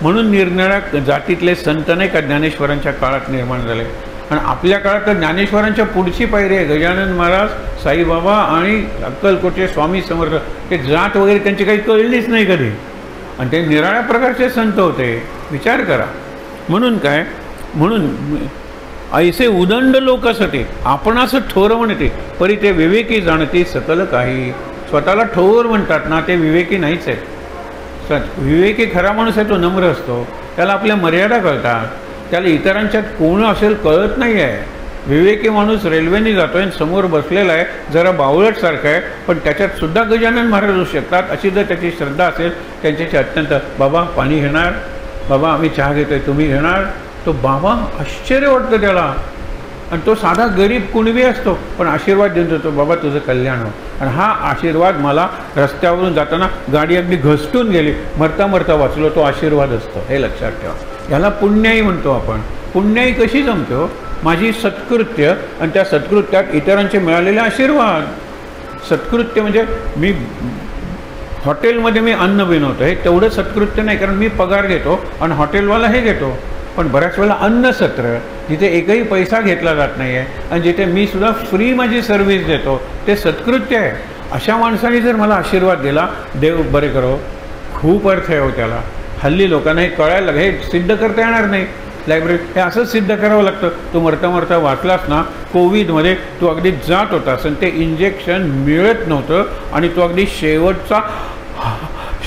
म्हणून निरनिराळ्या जातीतले संत नाही का ज्ञानेश्वरांच्या काळात निर्माण झाले. आणि आपल्या काळात तर ज्ञानेश्वरांच्या पुढची पायरी आहे. गजानन महाराज, साईबाबा आणि अक्कलकोटचे स्वामी समर्थ. ते जात वगैरे त्यांची काही कळलीच नाही कधी, आणि ते निराळ्या प्रकारचे संत होते. विचार करा. म्हणून काय, म्हणून ऐसे उदंड लोक असते आपणास ठोर म्हणते, परी ते विवेकी जाणते सकल काही. स्वतःला ठोर म्हणतात ना, ते विवेकी नाहीच आहेत. विवेकी खरा माणूस आहे तो नम्र असतो, त्याला आपल्या मर्यादा कळतात, त्याला इतरांच्यात कोण असेल कळत नाही आहे. विवेकी माणूस रेल्वेने जातो आहे, समोर बसलेला आहे, जरा बावळटसारखं आहे, पण त्याच्यात सुद्धा गजानन महाराज होऊ शकतात अशी जर त्याची श्रद्धा असेल. त्यांच्याशी अत्यंत, बाबा पाणी घेणार, बाबा आम्ही चहा घेतो आहे तुम्ही घेणार. तो बाबा आश्चर्य वाटतं त्याला. आणि तो साधा गरीब कुणबी असतो, पण आशीर्वाद देऊन देतो, बाबा तुझं कल्याण हो. आणि हा आशीर्वाद मला रस्त्यावरून जाताना गाडी अगदी घसटून गेली, मरता मरता वाचलो, तो आशीर्वाद असतो. हे लक्षात ठेवा. याला पुण्याई म्हणतो आपण. पुण्याई कशी जमतो? माझी सत्कृत्य आणि त्या सत्कृत्यात इतरांचे मिळालेले आशीर्वाद. सत्कृत्य म्हणजे मी हॉटेलमध्ये मी अन्न बनवतो, हे तेवढं सत्कृत्य नाही, कारण मी पगार घेतो आणि हॉटेलवाला हे घेतो. पण बऱ्याच वेळेला अन्नसत्र, जिथे एकही पैसा घेतला जात नाही आहे आणि जिथे मी सुद्धा फ्री माझी सर्व्हिस देतो, ते सत्कृत्य आहे. अशा माणसाने जर मला आशीर्वाद दिला, देव बरे करो, खूप अर्थ आहे हो त्याला. हल्ली लोकांना हे कळायला लागलं, हे सिद्ध करता येणार नाही. लायब्ररी हे असंच सिद्ध करावं लागतं. तू मरता मरता वाचलास ना, कोविडमध्ये तू अगदी जात होतास आणि ते इंजेक्शन मिळत नव्हतं आणि तू अगदी शेवटचा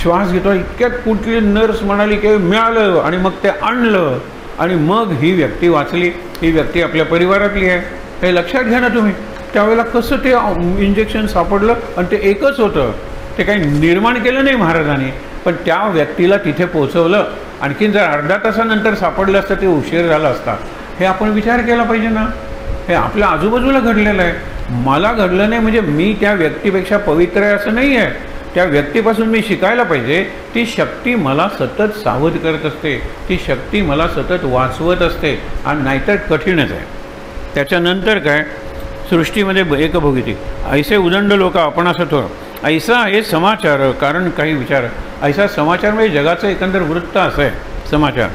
श्वास घेतो, इतक्यात कुठली नर्स म्हणाली की मिळालं आणि मग ते आणलं आणि मग ही व्यक्ती वाचली. ही व्यक्ती आपल्या परिवारातली आहे. हे लक्षात घ्या ना तुम्ही. त्यावेळेला कसं ते इंजेक्शन सापडलं आणि ते एकच होतं. ते काही निर्माण केलं नाही महाराजांनी, पण त्या व्यक्तीला तिथे पोचवलं. आणखीन जर अर्धा तासानंतर सापडलं असतं ते उशीर झाला असता. हे आपण विचार केला पाहिजे ना. हे आपल्या आजूबाजूला घडलेलं आहे. मला घडलं नाही म्हणजे मी त्या व्यक्तीपेक्षा पवित्र आहे असं नाही आहे. त्या व्यक्तीपासून मी शिकायला पाहिजे. ती शक्ती मला सतत सावध करत असते, ती शक्ती मला सतत वाचवत असते, आणि नाहीतर कठीणच आहे. त्याच्यानंतर काय, सृष्टीमध्ये एकभोगिती ऐसे उदंड लोक आपण असं थोर ऐसा आहे समाचार कारण काही विचार. ऐसा समाचार म्हणजे जगाचं एकंदर वृत्त असं आहे समाचार.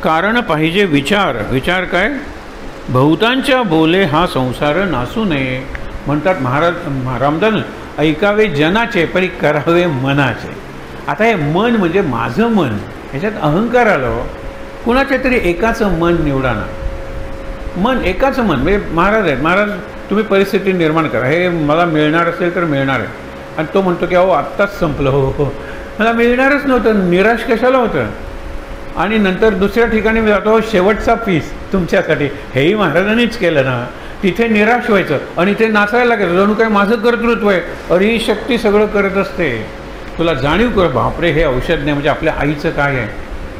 कारण पाहिजे विचार. विचार काय, बहुतांच्या बोले हा संसार नासू नये म्हणतात महाराज रामदास. ऐकावे जनाचे परी करावे मनाचे. आता हे मन म्हणजे माझं मन, ह्याच्यात अहंकार आलं. कुणाच्या तरी एकाचं मन निवडा ना. मन एकाचं मन म्हणजे महाराज आहेत. महाराज तुम्ही परिस्थिती निर्माण करा, हे मला मिळणार असेल तर मिळणार आहे. आणि तो म्हणतो की अहो आत्ताच संपलं, हो हो मला मिळणारच नव्हतं, निराश कशाला होतं. आणि नंतर दुसऱ्या ठिकाणी मी जातो, शेवटचा पीस तुमच्यासाठी. हेही महाराजांनीच केलं ना. तिथे निराश व्हायचं आणि ते नाचायला लागायचं, जणू काय माझं कर्तृत्व आहे. अरे ही शक्ती सगळं करत असते. तुला जाणीव कर, बापरे हे औषध नाही म्हणजे आपल्या आईचं काय आहे.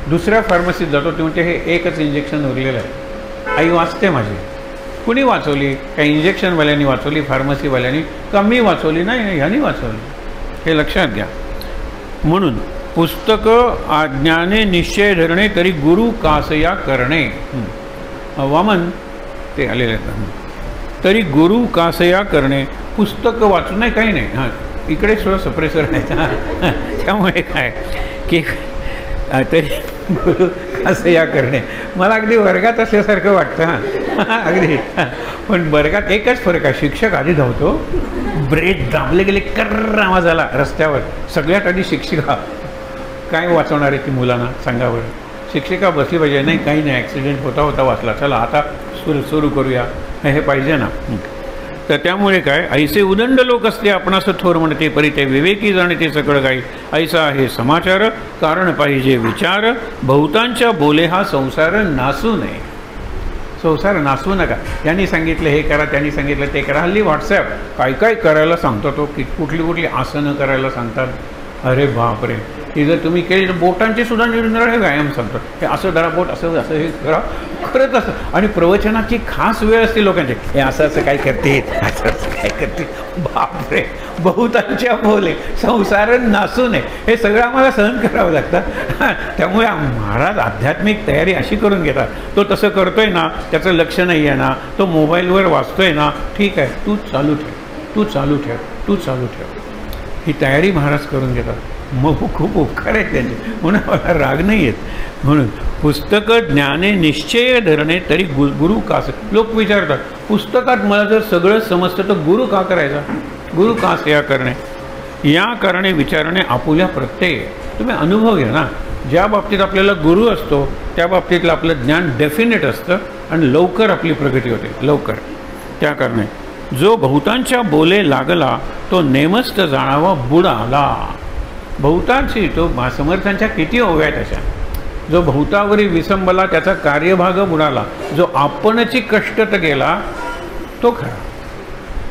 दुसऱ्या फार्मसीत जातो, ते म्हणते हे एकच इंजेक्शन उरलेलं आहे, आई वाचते माझी. कुणी वाचवली? काही इंजेक्शनवाल्यांनी वाचवली, फार्मसीवाल्यांनी, का मी वाचवली? नाही, ह्यांनी वाचवली. हे लक्षात घ्या. म्हणून पुस्तकं आज्ञाने निश्चय धरणे तरी गुरु कासया करणे. वामन ते आलेले आहेत. तरी गुरु कासया करणे. पुस्तकं वाचून नाही, काही नाही. हां, इकडे सुद्धा सप्रेसर नाही. त्यामुळे काय की तरी गुरु कासया करणे. मला अगदी वर्गात असल्यासारखं वाटतं. हां अगदी. पण वर्गात एकच फरक आहे, शिक्षक आधी धावतो, ब्रेक दाबले गेले कर्र आवाज आला रस्त्यावर, सगळ्यात आधी शिक्षिका. काय वाचवणार आहे ती मुलांना सांगावर. शिक्षिका बसली पाहिजे, नाही काही नाही, ॲक्सिडेंट होता वाचला, चला आता सुरू करूया, हे पाहिजे ना. तर त्यामुळे काय, ऐसे उदंड लोक असते आपण असं थोर म्हणते, परी ते विवेकी जाणे ते सगळं काही. ऐसा आहे समाचार कारण पाहिजे विचार. बहुतांच्या बोले हा संसार नासू नये. संसार नासू नका. यांनी सांगितलं हे करा, त्यांनी सांगितलं ते करा. हल्ली व्हॉट्सॲप काय करायला सांगतो तो, की कुठली आसनं करायला सांगतात. अरे बापरे, की जर तुम्ही केली तर बोटांचे सुद्धा निरनिराळे व्यायाम सांगतात. हे असं धरा बोट, असं हे करा, करत असं. आणि प्रवचनाची खास वेळ असते लोकांची, हे असं काय करते, असं काय करते. बापरे, बहुतांच्या बोले संसार नासू नये. हे सगळं आम्हाला सहन करावं लागतं. त्यामुळे महाराज आध्यात्मिक तयारी अशी करून घेतात. तो तसं करतोय ना, त्याचं लक्ष नाही आहे ना, तो मोबाईलवर वाचतोय ना, ठीक आहे, तू चालू ठेव. ही तयारी महाराज करून घेतात. मग खूप उपकार आहेत त्यांचे, म्हणून मला राग नाही येत. म्हणून पुस्तकं ज्ञाने निश्चय धरणे तरी गुरु कास. लोक विचारतात, पुस्तकात मला जर सगळं समजतं तर गुरु का करायचा. गुरु कास या करणे. या कारणे विचारणे आपुल्या प्रत्यय. तुम्ही अनुभव घ्या ना. ज्या बाबतीत आपल्याला गुरु असतो त्या बाबतीतलं आपलं ज्ञान डेफिनेट असतं आणि लवकर आपली प्रगती होते, लवकर. त्या कारणे जो बहुतांच्या बोले लागला तो नेमस्त जाणावा बुडाला. बहुतांची तो समर्थांच्या किती ओव्या तशा. जो बहुतावरी विसंबला त्याचा कार्यभाग बुडाला. जो आपणची कष्टत गेला तो खरा.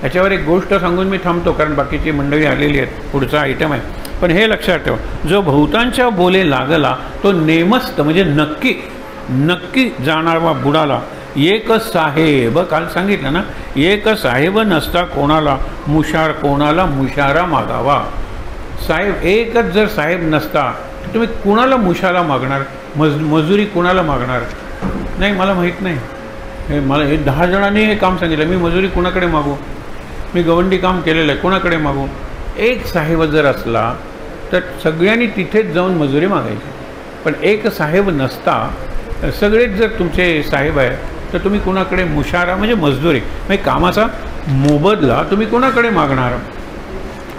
याच्यावर एक गोष्ट सांगून मी थांबतो, कारण बाकीची मंडळी आलेली आहेत, पुढचा आयटम आहे. पण हे लक्षात ठेवा, जो बहुतांच्या बोले लागला तो नेमस्त म्हणजे नक्की जाणावा बुडाला. एक साहेब, काल सांगितलं ना, एक साहेब नसता कोणाला मुशारा मागावा. साहेब एकच जर साहेब नसता तर तुम्ही कुणाला मुशाला मागणार, मजुरी कुणाला मागणार. नाही मला माहीत नाही, मला हे 10 जणांनी हे काम सांगितलं, मी मजुरी कुणाकडे मागू, मी गवंडी काम केलेलं आहे, कुणाकडे मागू. एक साहेब जर असला तर सगळ्यांनी तिथेच जाऊन मजुरी मागायची. पण एक साहेब नसता, सगळेच जर तुमचे साहेब आहे तर तुम्ही कुणाकडे मुशारा म्हणजे मजदुरी म्हणजे कामाचा मोबदला तुम्ही कुणाकडे मागणार.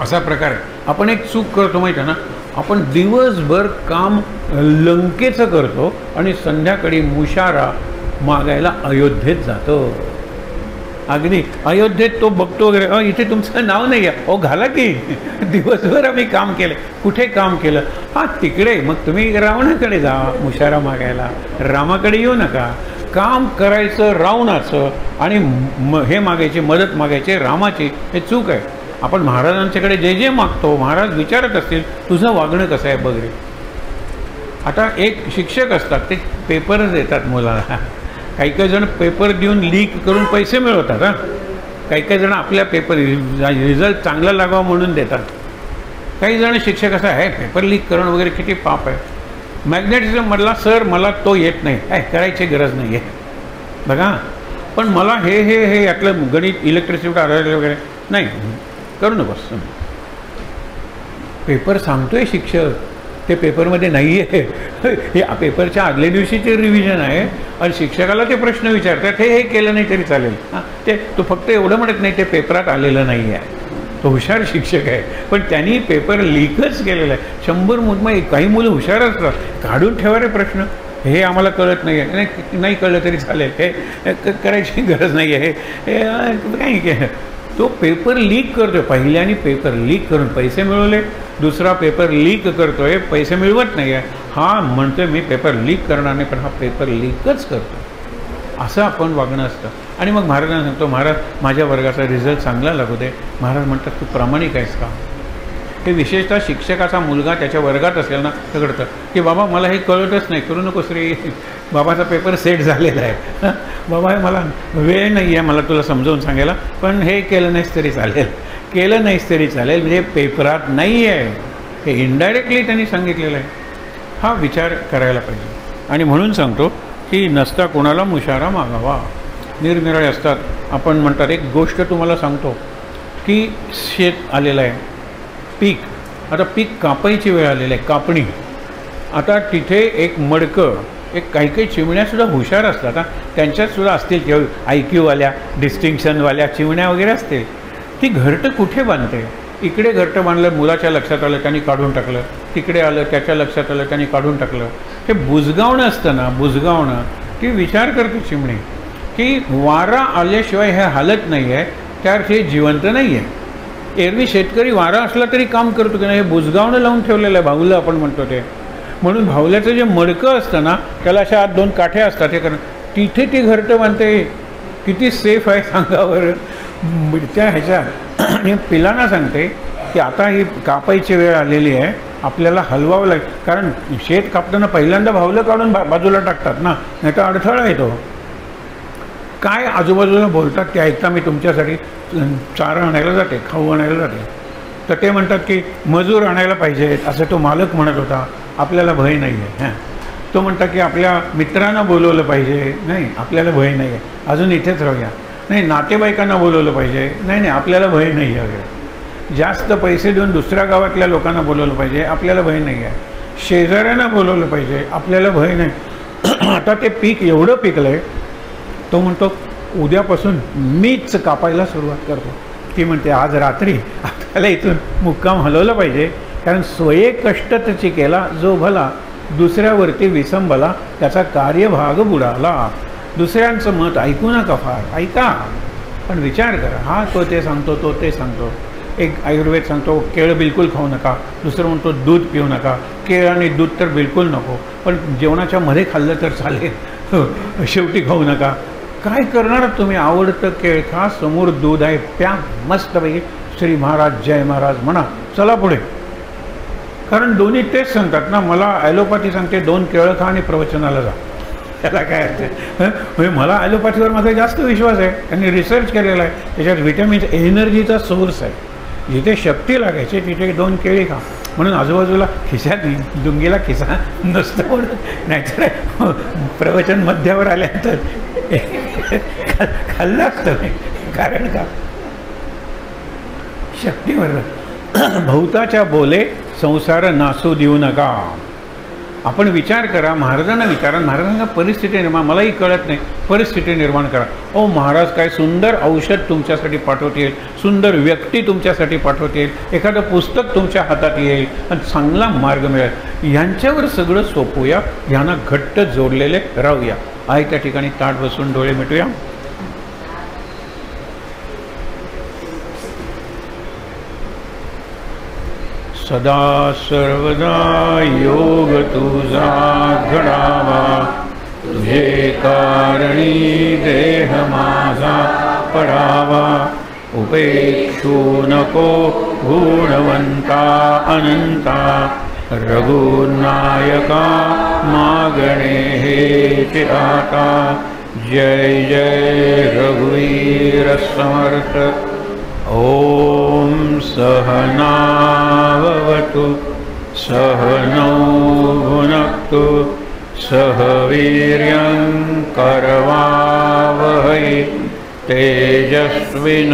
असा प्रकार आपण एक चूक करतो माहिती आहे ना. आपण दिवसभर काम लंकेचं करतो आणि संध्याकाळी मुशारा मागायला अयोध्येत जातो. अगदी अयोध्येत तो बघतो वगैरे, इथे तुमचं नाव नाही आहे, ओ घाला की, दिवसभर आम्ही काम केलं. कुठे काम केलं? हां तिकडे. मग तुम्ही रावणाकडे जा मुशारा मागायला, रामाकडे येऊ नका. काम करायचं रावणाचं आणि हे मागायचे, मदत मागायचे रामाची. हे चूक आहे. आपण महाराजांच्याकडे जे मागतो, महाराज विचारत असतील तुझं वागणं कसं आहे बघ रे. आता एक शिक्षक असतात, ते पेपरच देतात मुलाला. काही जण पेपर देऊन लीक करून पैसे मिळवतात. हां काही जण आपल्या पेपर रिझल्ट चांगला लागावा म्हणून देतात. काही जण शिक्षक असा आहे पेपर लीक करणं वगैरे किती पाप आहे. मॅग्नेटिझममधला सर मला तो येत नाही, काय करायची गरज नाही आहे बघा, पण मला हे यातलं गणित इलेक्ट्रिसिटी वगैरे नाही करू नकोस. पेपर सांगतोय शिक्षक, ते पेपरमध्ये नाही आहे, हे पेपरच्या आदल्या दिवशीचे रिव्हिजन आहे आणि शिक्षकाला ते प्रश्न विचारतात हे केलं नाही तरी चालेल. ते तो फक्त एवढं म्हणत नाही ते पेपरात आलेलं नाही आहे, तो हुशार शिक्षक आहे, पण त्यांनी पेपर लीकच केलेला आहे. 100 मुलं, काही मुलं हुशार असतात, काढून ठेवा रे प्रश्न, हे आम्हाला कळत नाही आहे, नाही कळलं तरी चालेल, हे करायची गरज नाही आहे, हे काही तो पेपर लीक करतोय. पहिल्याने पेपर लीक करून पैसे मिळवले, दुसरा पेपर लीक करतोय, पैसे मिळवत नाही आहे, हा म्हणतोय मी पेपर लीक करणार नाही, पण हा पेपर लीकच करतो. असं आपण वागणं असतं. आणि मग महाराजांना सांगतो, महाराज माझ्या वर्गाचा रिझल्ट चांगला लागू दे. महाराज म्हणतात तू प्रामाणिक आहेस का. हे विशेषतः शिक्षकाचा मुलगा त्याच्या वर्गात असेल ना तर कळतं की बाबा मला हे कळतच नाही, करू नको श्री, बाबाचा पेपर सेट झालेला आहे, बाबा मला वेळ नाही आहे मला तुला समजावून सांगायला, पण हे केलं नाहीस तरी चालेल, केलं नाहीस तरी चालेल, म्हणजे पेपरात नाही आहे, हे इनडायरेक्टली त्यांनी सांगितलेलं आहे. हा विचार करायला पाहिजे. आणि म्हणून सांगतो की नसता कोणाला मुशारा मागावा. निरनिराळे असतात. आपण म्हणतात, एक गोष्ट तुम्हाला सांगतो की शेत आलेलं आहे, पीक, आता पीक कापायची वेळ आलेली आहे, कापणी. आता तिथे एक मडकं, एक काही चिमण्यासुद्धा हुशार असतात, त्यांच्यातसुद्धा असतील किंवा IQ-वाल्या डिस्टिंक्शनवाल्या चिमण्या वगैरे असतील. ती घरटं कुठे बांधते. इकडे घरटं बांधलं, मुलाच्या लक्षात आलं त्यांनी काढून टाकलं, तिकडे आलं त्याच्या लक्षात आलं त्यांनी काढून टाकलं. हे बुजगावणं असतं ना, बुजगावणं. ती विचार करते चिमणी की वारा आल्याशिवाय हे हालत नाही आहे, त्यात हे जिवंत नाही आहे. एरवी शेतकरी वारा असला तरी काम करतो की नाही, हे बुजगावणं लावून ठेवलेलं आहे, भावलं आपण म्हणतो ते. म्हणून भावल्याचं जे मडकं असतं ना त्याला अशा आत 2 काठ्या असतात, हे कारण तिथे ती घरटं बांधते. किती सेफ आहे सांगावर त्या ह्याच्यात. आणि पिलांना सांगते की आता ही कापायची वेळ आलेली आहे, आपल्याला हलवावं लागेल, कारण शेत कापताना पहिल्यांदा भावलं काढून बाजूला टाकतात ना, नाही तर अडथळा येतो. काय आजूबाजूला बोलतात ते ऐकता मी तुमच्यासाठी चारा आणायला जाते, खाऊ आणायला जाते, तर ते म्हणतात की मजूर आणायला पाहिजेत असं तो मालक म्हणत होता, आपल्याला भय नाही आहे. तो म्हणता की आपल्या मित्रांना बोलवलं पाहिजे, नाही आपल्याला भय नाही आहे, अजून इथेच राहूया, नाही नातेवाईकांना बोलवलं पाहिजे, नाही आपल्याला भय नाही आहे वगैरे, जास्त पैसे देऊन दुसऱ्या गावातल्या लोकांना बोलवलं पाहिजे, आपल्याला भय नाही आहे, शेजाऱ्यांना बोलवलं पाहिजे, आपल्याला भय नाही. आता ते पीक एवढं पिकलं आहे, तो म्हणतो उद्यापासून मीच कापायला सुरुवात करतो. ती म्हणते आज रात्री आपल्याला इथून मुक्काम हलवलं पाहिजे, कारण स्वये कष्टच केला जो भला, दुसऱ्यावरती विसंबला त्याचा कार्यभाग बुडाला. दुसऱ्यांचं मत ऐकू नका, फार ऐका पण विचार करा. हा तो ते सांगतो, तो ते सांगतो. एक आयुर्वेद सांगतो केळं बिलकुल खाऊ नका, दुसरं म्हणतो दूध पिऊ नका. केळं आणि दूध तर बिलकुल नको, पण जेवणाच्या मध्ये खाल्लं तर चालेल, शेवटी खाऊ नका. काय करणार तुम्ही, आवडतं केळ खा, समोर दूध आहे प्या मस्तपैकी, श्री महाराज जय महाराज म्हणा, चला पुढे. कारण दोन्ही तेच सांगतात ना, मला ॲलोपॅथी सांगते 2 केळं खा आणि प्रवचनाला जा, त्याला काय अर्थ. मला ॲलोपॅथीवर माझा जास्त विश्वास आहे, त्यांनी रिसर्च केलेला आहे, त्याच्यात व्हिटॅमिन्स एनर्जीचा सोर्स आहे, जिथे शक्ती लागायची तिथे 2 केळी खा. म्हणून आजूबाजूला खिशात डुंगीला खिसा नसतं म्हणून, नाहीतर प्रवचन मध्यावर आल्यानंतर खाल्लं असतं. कारण का शक्तीवर. भौताच्या बोले संसार नासू देऊ नका. आपण विचार करा, महाराजांना विचारा, महाराजांना परिस्थिती निर्माण, मलाही कळत नाही, परिस्थिती निर्माण करा. ओ महाराज काय सुंदर औषध तुमच्यासाठी पाठवतील, सुंदर व्यक्ती तुमच्यासाठी पाठवतील, एखादं पुस्तक तुमच्या हातात येईल आणि चांगला मार्ग मिळेल. यांच्यावर सगळं सोपूया, यांना घट्ट जोडलेले राहूया. आहे त्या ठिकाणी ताट बसून डोळे मिटूया. सदा सर्वदा योग तुझा घडावा, तुझे कारणी देह माझा पडावा. उपेक्षू नको गुणवंता अनंता, रघुनायका मागणे हे आता. जय जय रघुवीर समर्थ. ओम सहनाववतु सहनौ भुनक्तु सह वीर्यं करवावहै तेजस्विनावधीतमस्तु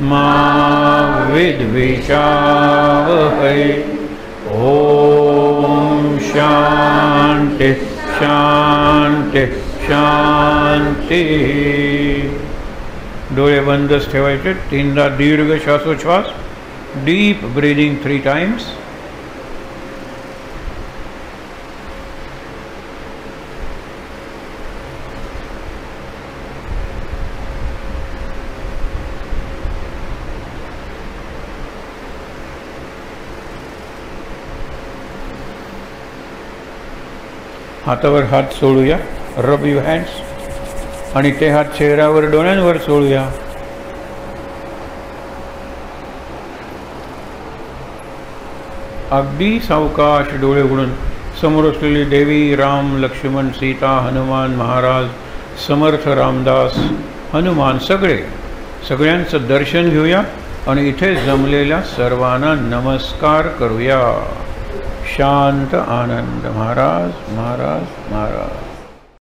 मा विद्विषावहै। ओम शांति शांति शांती। डोळे बंदच ठेवायचे, 3दा दीर्घ श्वासोच्छ्वास, डीप ब्रीदिंग 3 टाइम्स। हातावर हात सोडूया, रब यू हँड्स, आणि ते हात चेहऱ्यावर डोळ्यांवर सोडूया। अगदी सावकाश डोळे उघडून समोर असलेली देवी, राम, लक्ष्मण, सीता, हनुमान महाराज, समर्थ रामदास, हनुमान सगळ्यांचं दर्शन घेऊया आणि इथे जमलेल्या सर्वांना नमस्कार करूया। शांत आनंद महाराज महाराज महाराज।